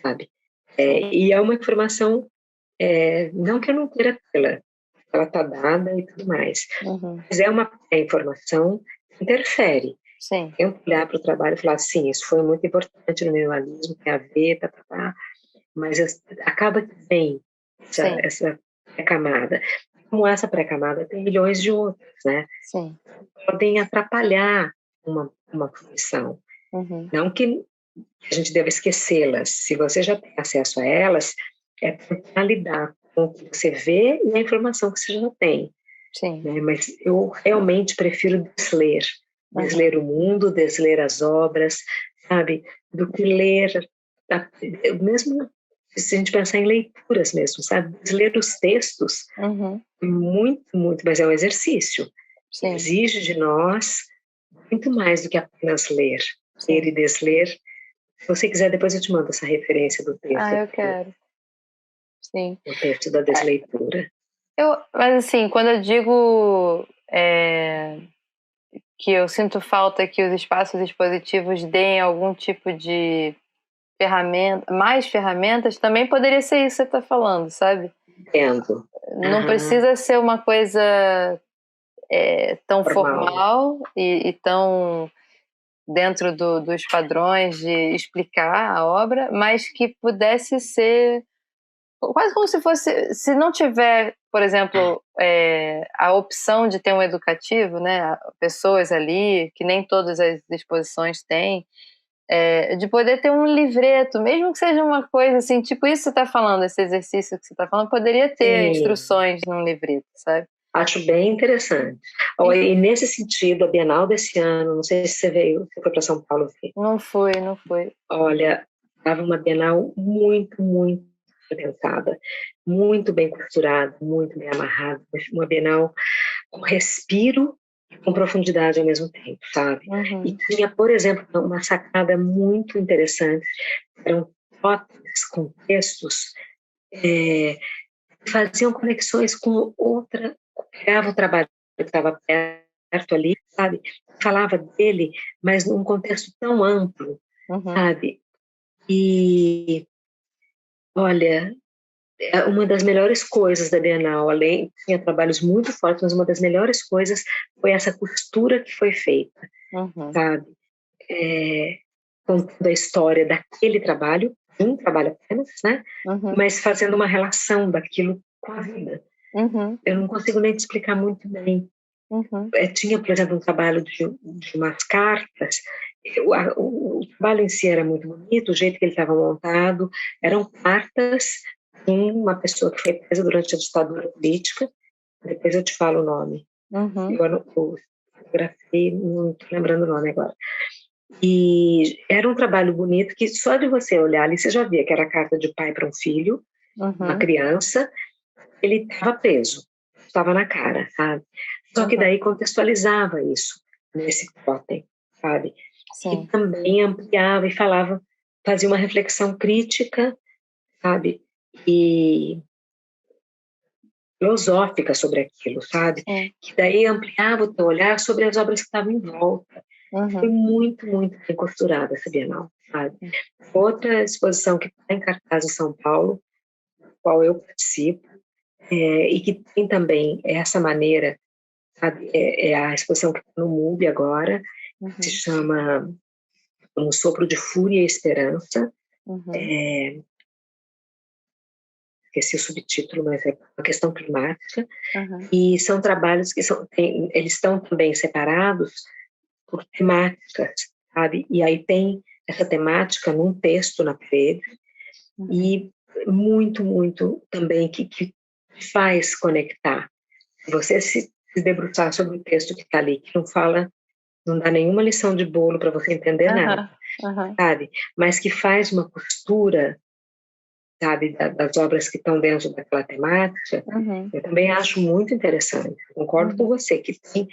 S2: sabe?
S1: Sim.
S2: E é uma informação, não que eu não queira tê-la, ela está dada e tudo mais,
S1: Uhum.
S2: mas é uma informação que interfere.
S1: Sim.
S2: Tento olhar para o trabalho e falar, sim, isso foi muito importante no minimalismo, tem a ver, mas acaba que vem
S1: Sim.
S2: essa pré-camada. Como essa pré-camada tem milhões de outras, né?
S1: Sim.
S2: Podem atrapalhar uma profissão.
S1: Uhum.
S2: Não que a gente deva esquecê-las. Se você já tem acesso a elas, é para lidar com o que você vê e a informação que você já tem.
S1: Sim.
S2: Né? Mas eu realmente prefiro desler.
S1: Uhum.
S2: Desler o mundo, desler as obras, sabe? Do que ler, mesmo se a gente pensar em leituras mesmo, sabe? Desler os textos,
S1: Uhum.
S2: muito, muito, mas é um exercício.
S1: Sim.
S2: Exige de nós muito mais do que apenas ler. Ler e
S1: Sim.
S2: desler. Se você quiser, depois eu te mando essa referência do
S1: Ah,
S2: texto,
S1: eu quero. Sim.
S2: o texto da desleitura.
S1: Mas assim, quando eu digo que eu sinto falta que os espaços expositivos deem algum tipo de ferramenta, mais ferramentas, também poderia ser isso que você está falando, sabe?
S2: Entendo.
S1: Não
S2: Aham,
S1: precisa ser uma coisa tão
S2: formal.
S1: formal e tão dentro dos padrões de explicar a obra, mas que pudesse ser quase como se fosse, se não tiver, por exemplo, a opção de ter um educativo, né, pessoas ali, que nem todas as exposições têm, de poder ter um livreto, mesmo que seja uma coisa assim, tipo isso que você está falando, esse exercício que você está falando, poderia ter
S2: Sim,
S1: instruções num livreto, sabe?
S2: acho bem interessante. Ó, e nesse sentido, a Bienal desse ano, não sei se você veio, você foi para São Paulo ver.
S1: Não foi, não foi.
S2: Olha, estava uma Bienal muito, muito pensada, muito bem costurada, muito bem amarrada, uma Bienal com respiro e com profundidade ao mesmo tempo, sabe? E
S1: Uhum,
S2: tinha, por exemplo, uma sacada muito interessante, eram fotos com textos que faziam conexões com outra, pegava o trabalho que estava perto ali, sabe? Falava dele, mas num contexto tão amplo,
S1: uhum,
S2: sabe? E, olha, uma das melhores coisas da Bienal, além, tinha trabalhos muito fortes, mas uma das melhores coisas foi essa costura que foi feita,
S1: uhum,
S2: sabe? É, contando a história daquele trabalho, um trabalho apenas, né?
S1: uhum,
S2: Mas fazendo uma relação daquilo com a vida.
S1: uhum,
S2: Eu não consigo nem te explicar muito bem.
S1: uhum,
S2: Tinha, por exemplo, um trabalho de umas cartas. O trabalho em si era muito bonito, o jeito que ele estava montado. Eram cartas de uma pessoa que foi presa durante a ditadura política. Depois eu te falo o nome.
S1: uhum,
S2: Eu fotografei, não estou lembrando o nome agora. E era um trabalho bonito que só de você olhar ali, você já via que era a carta de pai para um filho, uma
S1: uhum,
S2: criança. Ele estava preso, estava na cara, sabe? Só que
S1: uhum.
S2: daí contextualizava isso nesse totem, sabe? E
S1: Sim.
S2: também ampliava e falava, fazia uma reflexão crítica, sabe? e filosófica sobre aquilo, sabe?
S1: Sim.
S2: Que daí ampliava o teu olhar sobre as obras que estavam em volta. Foi
S1: Uhum.
S2: muito, muito bem costurada essa Bienal, sabe? Outra exposição que está em cartaz em São Paulo, qual eu participo, e que tem também essa maneira, sabe? É a exposição que está no MUBI agora, que se
S1: Uhum.
S2: chama Um Sopro de Fúria e Esperança.
S1: Uhum.
S2: Esqueci o subtítulo, mas é uma questão climática.
S1: Uhum.
S2: E são trabalhos que eles estão também separados por temáticas, sabe? E aí tem essa temática num texto na parede,
S1: Uhum.
S2: e muito, muito também que faz conectar. Se você se debruçar sobre o texto que está ali, que não fala, não dá nenhuma lição de bolo para você entender nada,
S1: Uhum. Uhum.
S2: sabe? Mas que faz uma costura, sabe, das obras que estão dentro daquela temática,
S1: Uhum.
S2: eu também acho muito interessante. Concordo com
S1: Uhum.
S2: você que tem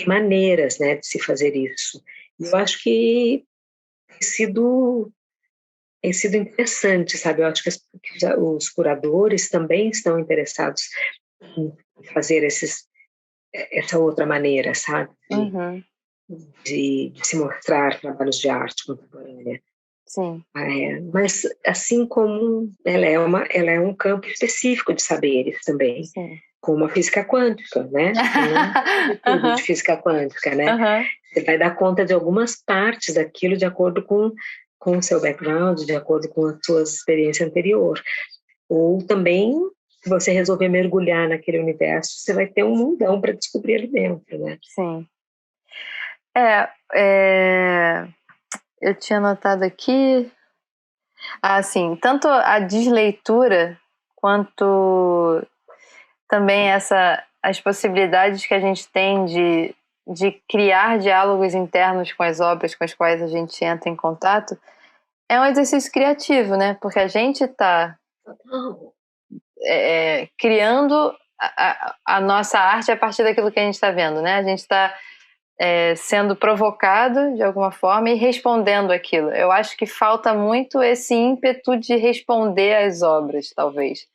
S2: maneiras, né, de se fazer isso. E eu acho que tem sido tem sido interessante, sabe? Eu acho que os curadores também estão interessados em fazer essa outra maneira, sabe?
S1: Uhum.
S2: De se mostrar trabalhos de arte contemporânea.
S1: Sim.
S2: Mas assim como ela é um campo específico de saberes também,
S1: Sim.
S2: como a física quântica, né? Você não sabe tudo de
S1: Uhum.
S2: física quântica, né?
S1: Uhum.
S2: Você vai dar conta de algumas partes daquilo de acordo com o seu background, de acordo com a sua experiência anterior. Ou também, se você resolver mergulhar naquele universo, você vai ter um mundão para descobrir ali dentro, né?
S1: Sim. É, é, eu tinha notado aqui, assim, tanto a desleitura quanto também as possibilidades que a gente tem de criar diálogos internos com as obras com as quais a gente entra em contato, é um exercício criativo, né? Porque a gente está criando a nossa arte a partir daquilo que a gente está vendo, né? A gente está sendo provocado de alguma forma e respondendo aquilo. Eu acho que falta muito esse ímpeto de responder às obras, talvez.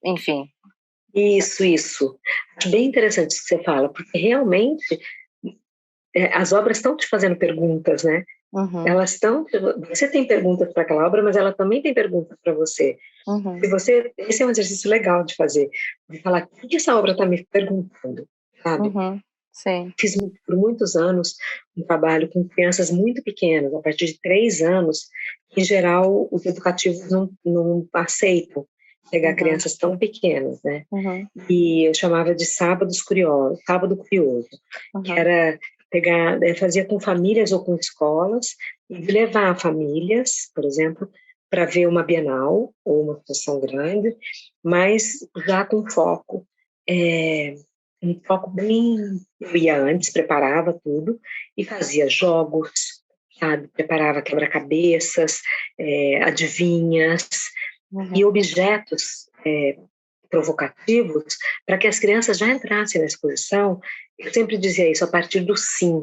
S1: Enfim.
S2: Isso. Acho bem interessante isso que você fala, porque realmente as obras estão te fazendo perguntas, né?
S1: Uhum.
S2: Elas estão. Você tem perguntas para aquela obra, mas ela também tem perguntas para você.
S1: Uhum.
S2: Esse é um exercício legal de fazer, de falar o que essa obra está me perguntando, sabe?
S1: Uhum. Sim.
S2: Fiz por muitos anos um trabalho com crianças muito pequenas, a partir de 3 anos. Em geral, os educativos não aceitam pegar
S1: Uhum.
S2: crianças tão pequenas, né?
S1: Uhum.
S2: E eu chamava de sábado curioso, que
S1: Uhum.
S2: era pegar, fazia com famílias ou com escolas, e levar famílias, por exemplo, para ver uma Bienal ou uma exposição grande, mas já com foco, um foco bem. Eu ia antes, preparava tudo e fazia jogos, sabe? Preparava quebra-cabeças, adivinhas e
S1: Uhum.
S2: objetos provocativos para que as crianças já entrassem na exposição. Eu sempre dizia isso, a partir do sim,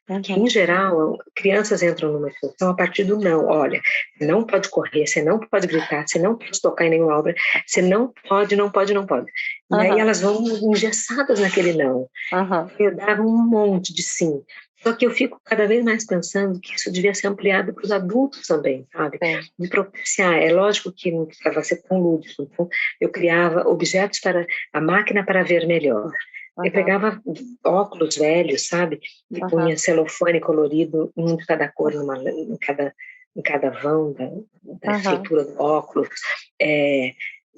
S2: porque, em
S1: Uhum.
S2: geral, crianças entram numa exposição a partir do não. Olha, você não pode correr, você não pode gritar, você não pode tocar em nenhuma obra, você não pode, não pode, não pode. E aí
S1: Uhum.
S2: elas vão engessadas naquele não.
S1: Uhum.
S2: Eu dava um monte de sim. Só que eu fico cada vez mais pensando que isso devia ser ampliado para os adultos também, sabe?
S1: Sim.
S2: De propiciar. É lógico que não precisava ser tão lúdico. Então, eu criava objetos para a máquina para ver melhor. Eu
S1: Uhum.
S2: pegava óculos velhos, sabe? E
S1: Uhum.
S2: punha celofane colorido, um de cada cor em cada vão da
S1: Uhum.
S2: estrutura do óculos.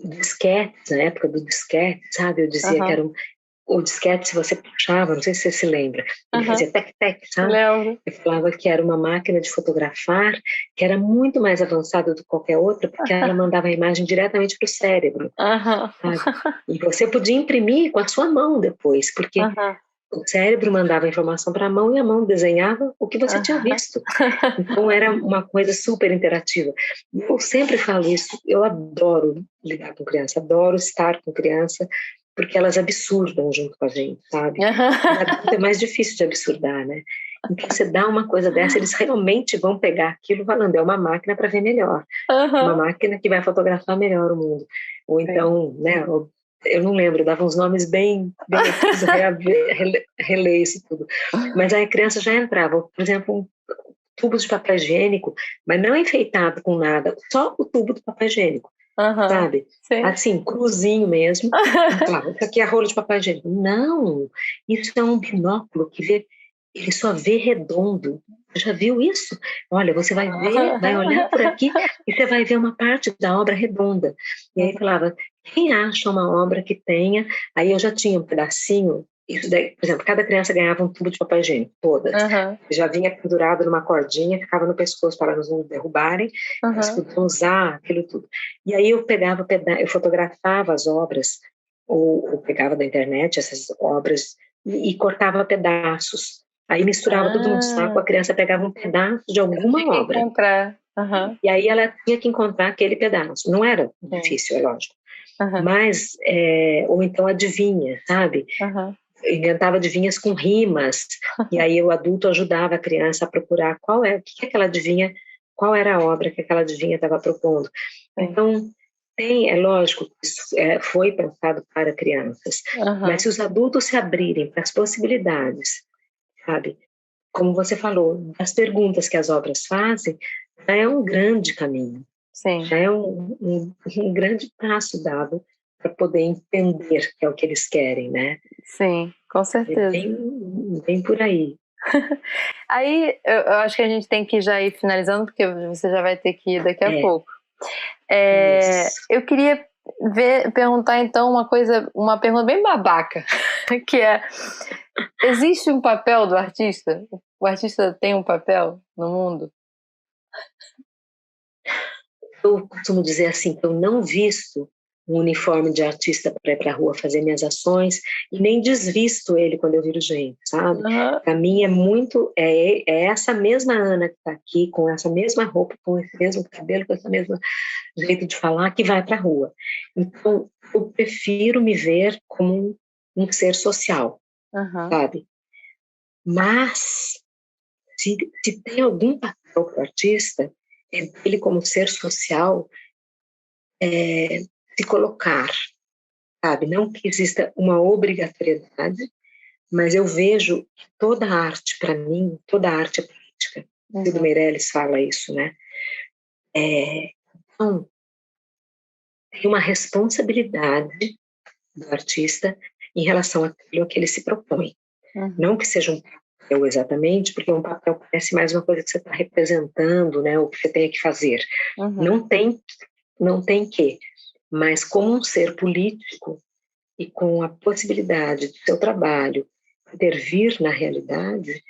S2: Disquetes, na época do disquete, sabe? Eu dizia que
S1: Uhum.
S2: era o disquete, se você puxava, não sei se você se lembra, ele
S1: Uhum.
S2: fazia tec-tec, sabe?
S1: Lembro.
S2: Eu falava que era uma máquina de fotografar que era muito mais avançada do que qualquer outra, porque ela mandava a imagem diretamente para o cérebro,
S1: Uhum.
S2: sabe? E você podia imprimir com a sua mão depois, porque
S1: Uhum.
S2: o cérebro mandava a informação para a mão e a mão desenhava o que você tinha
S1: Uhum.
S2: visto. Então era uma coisa super interativa. Eu sempre falo isso, eu adoro lidar com criança, adoro estar com criança, porque elas absurdam junto com a gente, sabe? E adulto é mais difícil de absurdar, né? Então, você dá uma coisa dessa, eles realmente vão pegar aquilo falando, é uma máquina para ver melhor, uma
S1: Aham.
S2: máquina que vai fotografar melhor o mundo. Ou
S1: Sim.
S2: então, né, eu não lembro, dava uns nomes bem, eu preciso reler isso tudo. Mas aí a criança já entrava, por exemplo, um tubo de papel higiênico, mas não enfeitado com nada, só o tubo de papel higiênico,
S1: Aham.
S2: sabe?
S1: Sim.
S2: Assim, cruzinho mesmo. E falava, isso aqui é rolo de papel higiênico. Não, isso é um binóculo que vê, ele só vê redondo. Você já viu isso? Olha, você vai ver, vai olhar por aqui e você vai ver uma parte da obra redonda. E aí falava, quem acha uma obra que tenha? Aí eu já tinha um pedacinho. Isso daí, por exemplo, cada criança ganhava um tubo de papel higiênico, todas.
S1: Aham.
S2: Já vinha pendurado numa cordinha, ficava no pescoço para elas não derrubarem, elas
S1: Aham.
S2: podiam usar aquilo tudo. E aí eu pegava, eu fotografava as obras, ou pegava da internet essas obras e cortava pedaços. Aí misturava tudo num saco,
S1: Ah,
S2: a criança pegava um pedaço de
S1: tinha
S2: alguma
S1: que
S2: obra.
S1: encontrar. Aham.
S2: E aí ela tinha que encontrar aquele pedaço. Não era
S1: Sim.
S2: difícil, é lógico.
S1: Aham.
S2: Mas, ou então adivinha, sabe?
S1: Aham.
S2: Eu inventava adivinhas com rimas, e aí o adulto ajudava a criança a procurar o que aquela adivinha, qual era a obra que aquela adivinha estava propondo.
S1: Sim.
S2: Então, é lógico que isso foi pensado para crianças, mas
S1: Aham.
S2: se os adultos se abrirem para as possibilidades, sabe, como você falou, as perguntas que as obras fazem, já é um grande caminho,
S1: Sim.
S2: já é um grande passo dado para poder entender que é o que eles querem, né?
S1: Sim, com
S2: É
S1: certeza.
S2: bem por aí.
S1: Aí eu acho que a gente tem que já ir finalizando, porque você já vai ter que ir daqui a
S2: É,
S1: pouco.
S2: isso.
S1: Eu queria perguntar então uma pergunta bem babaca, que é: existe um papel do artista? O artista tem um papel no mundo?
S2: Eu costumo dizer assim, que eu não visto um uniforme de artista para ir para a rua fazer minhas ações e nem desvisto ele quando eu viro gente, sabe?
S1: Aham.
S2: Para mim é essa mesma Ana que está aqui, com essa mesma roupa, com esse mesmo cabelo, com esse mesmo jeito de falar, que vai para a rua. Então, eu prefiro me ver como um ser social,
S1: Aham.
S2: sabe? Mas, se, se tem algum papel para o artista, é dele como ser social se colocar, sabe? Não que exista uma obrigatoriedade, mas eu vejo que toda arte, para mim, toda arte é política. Silvio
S1: Uhum.
S2: Meirelles fala isso, né? Então, tem uma responsabilidade do artista em relação àquilo que ele se propõe.
S1: Uhum.
S2: Não que seja um papel exatamente, porque um papel parece mais uma coisa que você está representando, né? O que você tem que fazer.
S1: Uhum.
S2: Não tem, não tem que. Mas como um ser político, e com a possibilidade do seu trabalho intervir na realidade,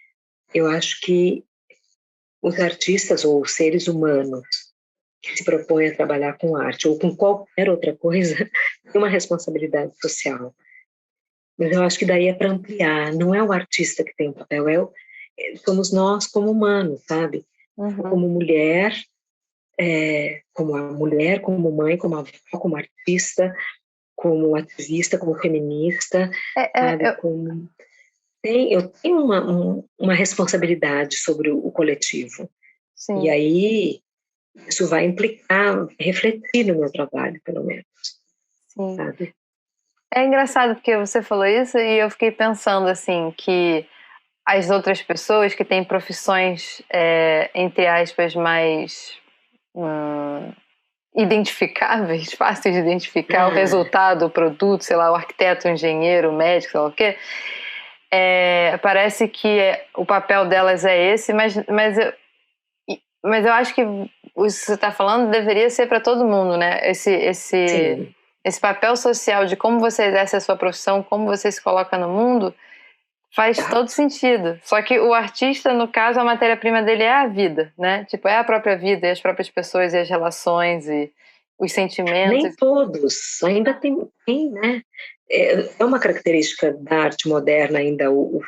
S2: eu acho que os artistas ou os seres humanos que se propõem a trabalhar com arte ou com qualquer outra coisa têm uma responsabilidade social. Mas eu acho que daí é para ampliar, não é o artista que tem o papel, somos nós como humanos, sabe?
S1: Uhum.
S2: Como mulher, como a mulher, como mãe, como avó, como artista, como ativista, como feminista,
S1: É,
S2: sabe?
S1: eu,
S2: Eu tenho uma responsabilidade sobre o coletivo. E
S1: sim,
S2: aí, isso vai implicar, refletir no meu trabalho, pelo menos,
S1: sim.
S2: sabe?
S1: É engraçado porque você falou isso e eu fiquei pensando assim que as outras pessoas que têm profissões, entre aspas, mais hum, identificáveis, fáceis de identificar o
S2: Ah,
S1: resultado, o produto, sei lá, o arquiteto, o engenheiro, o médico, sei lá o quê, parece que o papel delas é esse, mas eu acho que o que você está falando deveria ser para todo mundo, né?
S2: sim.
S1: Esse papel social de como você exerce a sua profissão, como você se coloca no mundo, faz todo sentido. Só que o artista, no caso, a matéria-prima dele é a vida, né? Tipo, é a própria vida, e as próprias pessoas, e as relações, e os sentimentos.
S2: Nem todos, ainda tem, né? É uma característica da arte moderna ainda o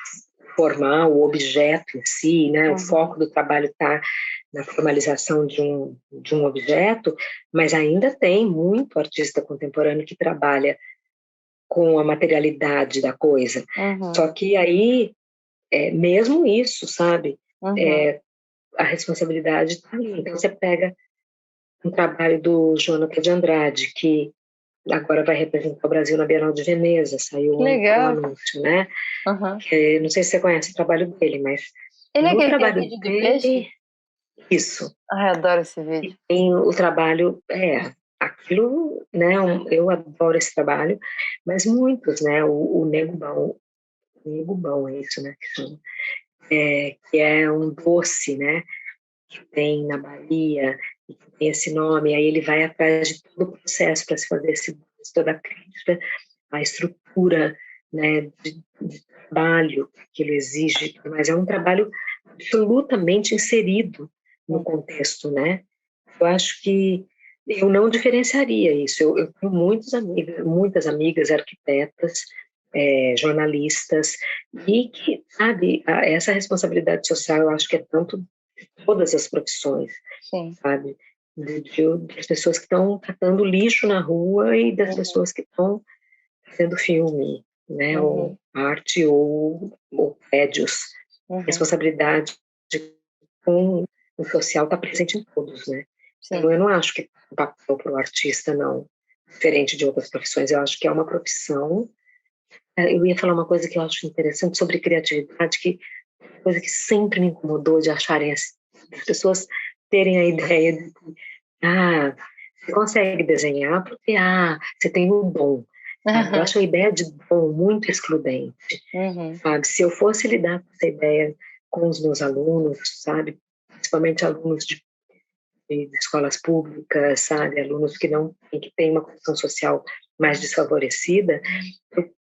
S2: formar o objeto em si, né? O
S1: Uhum.
S2: foco do trabalho está na formalização de um objeto, mas ainda tem muito artista contemporâneo que trabalha com a materialidade da coisa.
S1: Uhum.
S2: Só que aí mesmo isso, sabe?
S1: Uhum.
S2: A responsabilidade está ali. Então, você pega um trabalho do Jonathan de Andrade, que agora vai representar o Brasil na Bienal de Veneza, saiu
S1: Que
S2: um
S1: legal.
S2: anúncio, né?
S1: Uhum.
S2: Não sei se você conhece o trabalho dele, mas
S1: Ele é
S2: no
S1: aquele que tem
S2: trabalho
S1: vídeo de peixe?
S2: dele, isso.
S1: Ai, eu adoro esse
S2: E
S1: vídeo.
S2: tem o trabalho, aquilo, né? Eu adoro esse trabalho, mas muitos, né? O Nego Bão é isso, né? Que chama. Que é um doce, né? Que tem na Bahia, e que tem esse nome, aí ele vai atrás de todo o processo para se fazer esse doce, toda a crítica, a estrutura, né? De trabalho que ele exige, mas é um trabalho absolutamente inserido no contexto, né? Eu acho que eu não diferenciaria isso. Eu tenho muitas amigas arquitetas, jornalistas, e que, sabe, essa responsabilidade social eu acho que é tanto de todas as profissões,
S1: Sim.
S2: sabe? Das pessoas que estão catando lixo na rua e das
S1: Uhum.
S2: pessoas que estão fazendo filme, né? Ou
S1: Uhum.
S2: arte ou prédios.
S1: Uhum.
S2: Responsabilidade com o social está presente em todos, né? Então,
S1: Sim.
S2: eu não acho que é um papel para o artista, não, diferente de outras profissões. Eu acho que é uma profissão. Eu ia falar uma coisa que eu acho interessante sobre criatividade, que coisa que sempre me incomodou de acharem as pessoas terem a ideia de que, você consegue desenhar porque, você tem o dom. Sabe? Eu
S1: Aham.
S2: acho a ideia de dom muito excludente,
S1: Uhum.
S2: sabe? Se eu fosse lidar com essa ideia com os meus alunos, sabe? Principalmente alunos de escolas públicas, sabe? Alunos que têm uma condição social mais desfavorecida,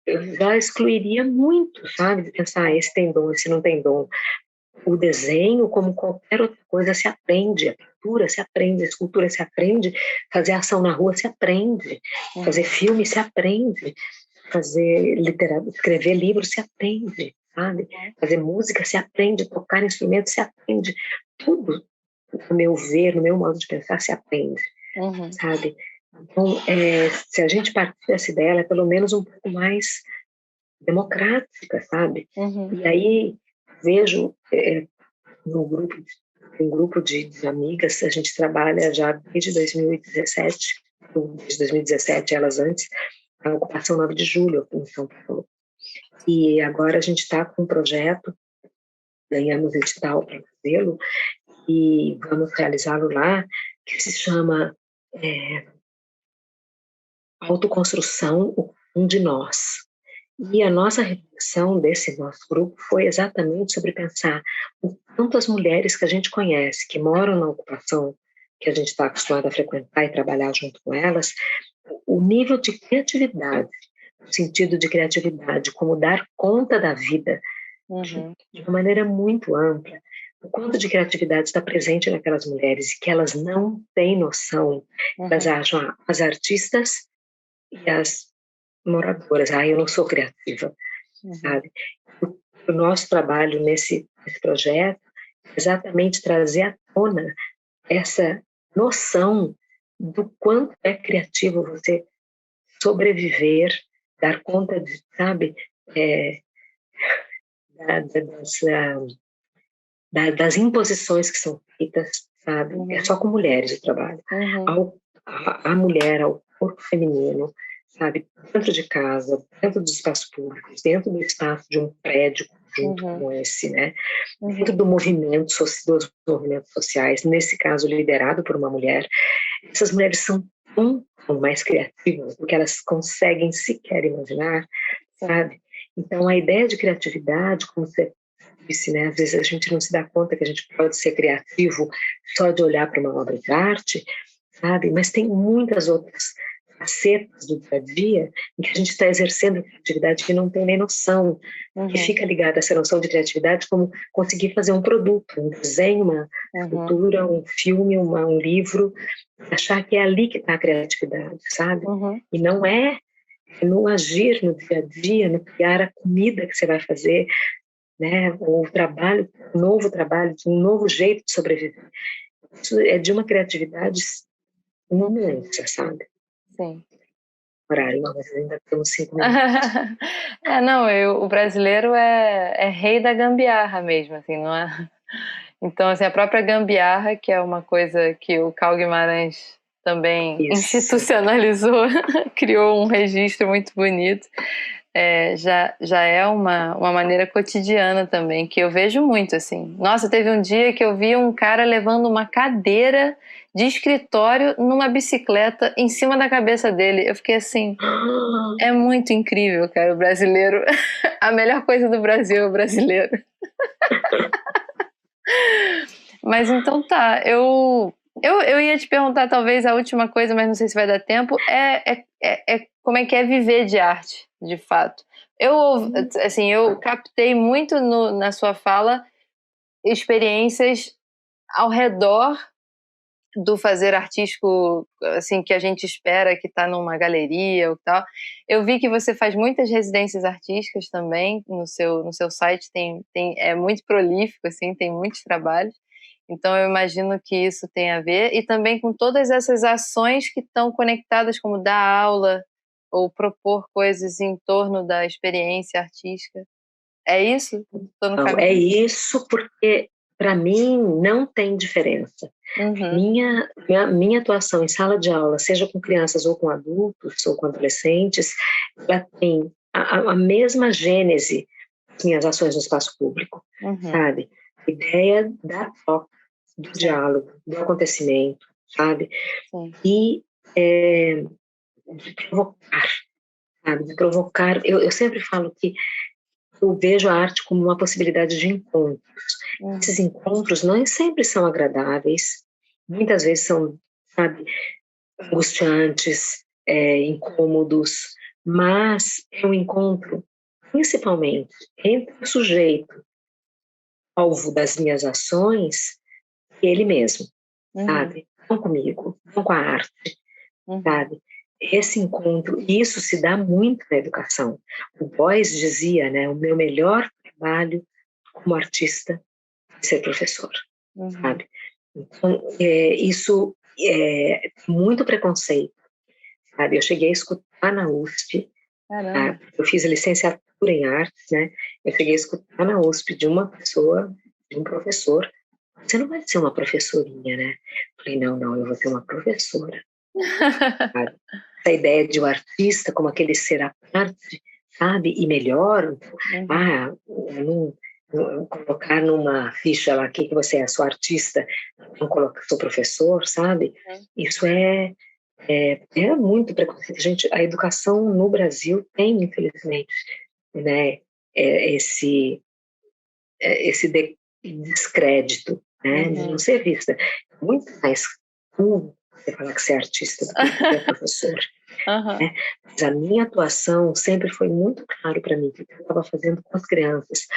S2: eu já excluiria muito, sabe? De pensar, esse tem dom, esse não tem dom. O desenho, como qualquer outra coisa, se aprende. A pintura se aprende, a escultura se aprende, fazer ação na rua se aprende, fazer
S1: Uhum.
S2: filme se aprende, escrever livro se aprende, sabe? Fazer música se aprende, tocar instrumento se aprende. Tudo, no meu ver, no meu modo de pensar, se aprende,
S1: Uhum.
S2: sabe? Então, se a gente partir dessa ideia, ela é pelo menos um pouco mais democrática, sabe?
S1: Uhum.
S2: E aí vejo no grupo, um grupo de amigas, a gente trabalha já desde 2017, desde 2017, elas antes, a ocupação 9 de julho em São Paulo. E agora a gente está com um projeto, ganhamos edital para fazê-lo, e vamos realizá-lo lá, que se chama Autoconstrução, um de nós. E a nossa reflexão desse nosso grupo foi exatamente sobre pensar o quanto as mulheres que a gente conhece, que moram na ocupação, que a gente está acostumado a frequentar e trabalhar junto com elas, o nível de criatividade, o sentido de criatividade, como dar conta da vida
S1: Uhum.
S2: de uma maneira muito ampla, o quanto de criatividade está presente naquelas mulheres e que elas não têm noção, elas
S1: Uhum.
S2: acham as artistas e as moradoras, eu não sou criativa,
S1: Uhum.
S2: sabe? O nosso trabalho nesse projeto é exatamente trazer à tona essa noção do quanto é criativo você sobreviver, dar conta de, sabe, é, da, da, das, das imposições que são feitas, sabe? É
S1: Uhum.
S2: só com mulheres o trabalho.
S1: Uhum.
S2: A mulher, ao corpo feminino, sabe? Dentro de casa, dentro dos espaços públicos, dentro do espaço de um prédio junto
S1: Uhum.
S2: como esse, né? Dentro
S1: Uhum.
S2: do movimento, dos movimentos sociais, nesse caso liderado por uma mulher, essas mulheres são tão mais criativas do que elas conseguem sequer imaginar,
S1: Sim.
S2: sabe? Então, a ideia de criatividade, como você disse, né? Às vezes a gente não se dá conta que a gente pode ser criativo só de olhar para uma obra de arte, sabe? Mas tem muitas outras facetas do dia a dia em que a gente está exercendo criatividade que não tem nem noção, que
S1: Uhum.
S2: fica ligada a essa noção de criatividade como conseguir fazer um produto, um desenho, uma
S1: Uhum.
S2: escultura, um filme, um livro, achar que é ali que está a criatividade, sabe?
S1: Uhum.
S2: E não no agir no dia a dia, no criar a comida que você vai fazer, né? O trabalho, um novo trabalho, um novo jeito de sobreviver. Isso é de uma criatividade
S1: Uhum.
S2: imensa, sabe?
S1: Sim.
S2: horário, não, mas ainda temos 5 minutos.
S1: Não, o brasileiro é rei da gambiarra mesmo, assim, não é? Então, assim, a própria gambiarra, que é uma coisa que o Carl Guimarães também
S2: Isso.
S1: institucionalizou, criou um registro muito bonito, já é uma maneira cotidiana também, que eu vejo muito, assim. Nossa, teve um dia que eu vi um cara levando uma cadeira de escritório numa bicicleta em cima da cabeça dele. Eu fiquei assim, é muito incrível, cara, o brasileiro. A melhor coisa do Brasil é o brasileiro. Mas então tá, eu ia te perguntar talvez a última coisa, mas não sei se vai dar tempo, como é que é viver de arte, de fato. Assim, eu captei muito na sua fala experiências ao redor do fazer artístico, assim, que a gente espera que está numa galeria ou tal. Eu vi que você faz muitas residências artísticas também no seu site, é muito prolífico, assim, tem muitos trabalhos. Então eu imagino que isso tem a ver, e também com todas essas ações que estão conectadas, como dar aula ou propor coisas em torno da experiência artística. É isso? Estou no
S2: Então, é
S1: caminho?
S2: isso, porque para mim não tem diferença.
S1: Uhum.
S2: Minha atuação em sala de aula, seja com crianças ou com adultos ou com adolescentes, ela tem a mesma gênese das minhas ações no espaço público,
S1: Uhum.
S2: sabe? A ideia da troca, do
S1: Sim.
S2: diálogo, do acontecimento, sabe?
S1: Sim.
S2: E de provocar, sabe? De provocar. Eu sempre falo que eu vejo a arte como uma possibilidade de encontros. Esses encontros não sempre são agradáveis, muitas vezes são, sabe, angustiantes, incômodos, mas é um encontro principalmente entre o sujeito alvo das minhas ações e ele mesmo, sabe? Não comigo, não com a arte, sabe? Esse encontro, isso se dá muito na educação. O Boyce dizia, né, o meu melhor trabalho como artista é ser professor, sabe? Então, isso é muito preconceito, sabe? Eu cheguei a escutar na USP,
S1: Caramba.
S2: eu fiz a licenciatura em artes, né? Eu cheguei a escutar na USP de uma pessoa, de um professor: você não vai ser uma professorinha, né? Eu falei, não, eu vou ser uma professora. Sabe? Essa ideia de um artista como aquele ser à parte, sabe? E melhor, não colocar numa ficha lá que você é, sou artista, não colocar sou professor, sabe? Isso é muito preconceito. A educação no Brasil tem, infelizmente, né, esse descrédito, né, de não ser vista. Muito mais cool você falar que você é artista do que você é professor. Né? Mas a minha atuação sempre foi muito claro para mim o que eu estava fazendo com as crianças,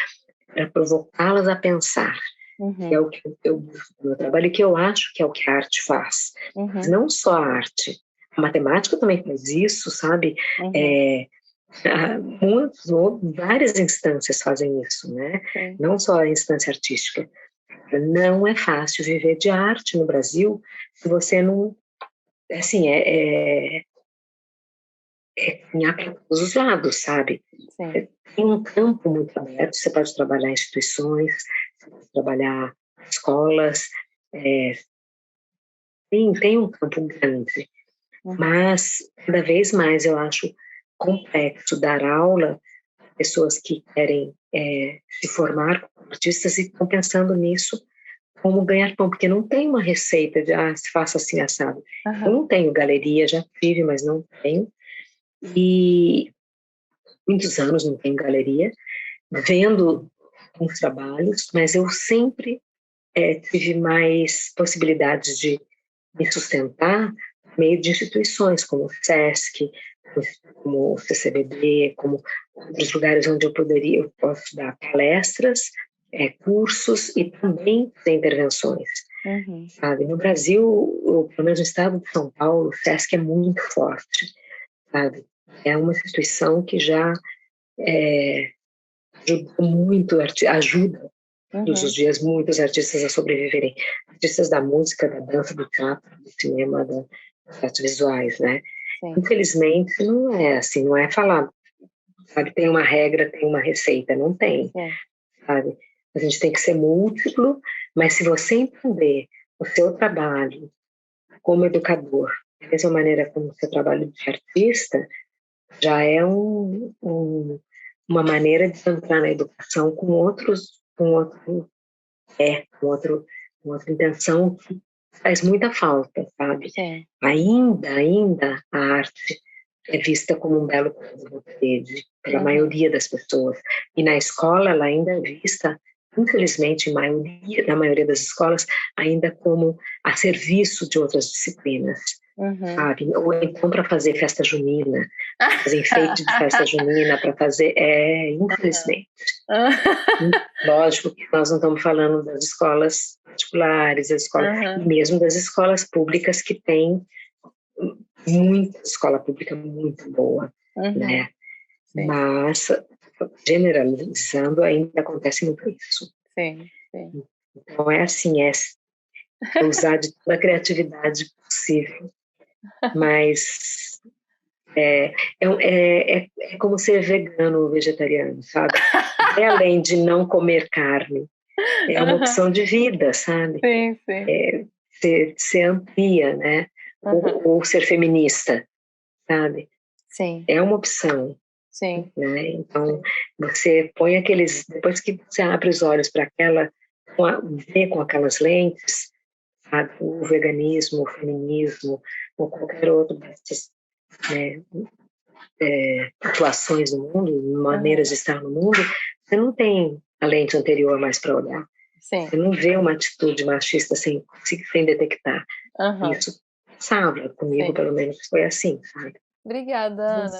S2: para provocá-las a pensar, que é o que eu busco no meu trabalho, e que eu acho que é o que a arte faz. Mas não só a arte, a matemática também faz isso, sabe? Várias instâncias fazem isso, né?
S1: Sim.
S2: Não só a instância artística. Não é fácil viver de arte no Brasil se você não, assim, caminhar para todos os lados, sabe?
S1: Sim.
S2: Tem um campo muito aberto, você pode trabalhar em instituições, você pode trabalhar em escolas, tem um campo grande, mas cada vez mais eu acho complexo dar aula a pessoas que querem se formar como artistas e estão pensando nisso como ganhar pão, porque não tem uma receita de se faça assim assado. Eu não tenho galeria, já tive, mas não tenho. E muitos anos não tenho galeria, vendo uns trabalhos, mas eu sempre tive mais possibilidades de me sustentar por meio de instituições como o SESC, como o CCBB, como outros lugares onde eu posso dar palestras, cursos e também fazer intervenções. Sabe? No Brasil, pelo menos no estado de São Paulo, o SESC é muito forte, sabe? É uma instituição que já ajuda todos os dias muitos artistas a sobreviverem. Artistas da música, da dança, do teatro, do cinema, das artes visuais, né?
S1: sim,
S2: Infelizmente, não é assim, não é falar, sabe, tem uma regra, tem uma receita, não tem,
S1: sim.
S2: sabe? A gente tem que ser múltiplo, mas se você entender o seu trabalho como educador, da mesma maneira como o seu trabalho de artista, já é uma maneira de entrar na educação com com outra intenção que faz muita falta, sabe?
S1: Sim.
S2: Ainda a arte é vista como um belo conjunto pela
S1: Uhum.
S2: maioria das pessoas. E na escola ela ainda é vista, infelizmente, na maioria das escolas, ainda como a serviço de outras disciplinas,
S1: Uhum.
S2: sabe? Ou então para fazer festa junina, fazer enfeite de festa junina, para fazer. Infelizmente. Lógico que nós não estamos falando das escolas particulares, e
S1: Aham.
S2: mesmo das escolas públicas que têm muita escola pública muito boa,
S1: Uhum.
S2: né?
S1: Sim,
S2: Mas, generalizando, ainda acontece muito isso.
S1: sim, sim.
S2: Então, é assim, é usar de toda a criatividade possível, mas é como ser vegano ou vegetariano, sabe? Vai além de não comer carne, é uma
S1: Aham.
S2: opção de vida, sabe?
S1: Sim, sim.
S2: Ser amplia, né?
S1: Aham.
S2: Ou ser feminista, sabe?
S1: Sim,
S2: É uma opção,
S1: sim,
S2: né? Então,
S1: sim.
S2: você põe depois que você abre os olhos para vê com aquelas lentes, sabe? O veganismo, o feminismo, ou qualquer outro dessas, né, atuações no mundo,
S1: Aham.
S2: maneiras de estar no mundo, você não tem a lente anterior mais para olhar.
S1: Sim.
S2: Você não vê uma atitude machista sem detectar.
S1: Aham.
S2: Isso, sabe, comigo
S1: Sim.
S2: pelo menos foi assim, sabe?
S1: Obrigada, Ana.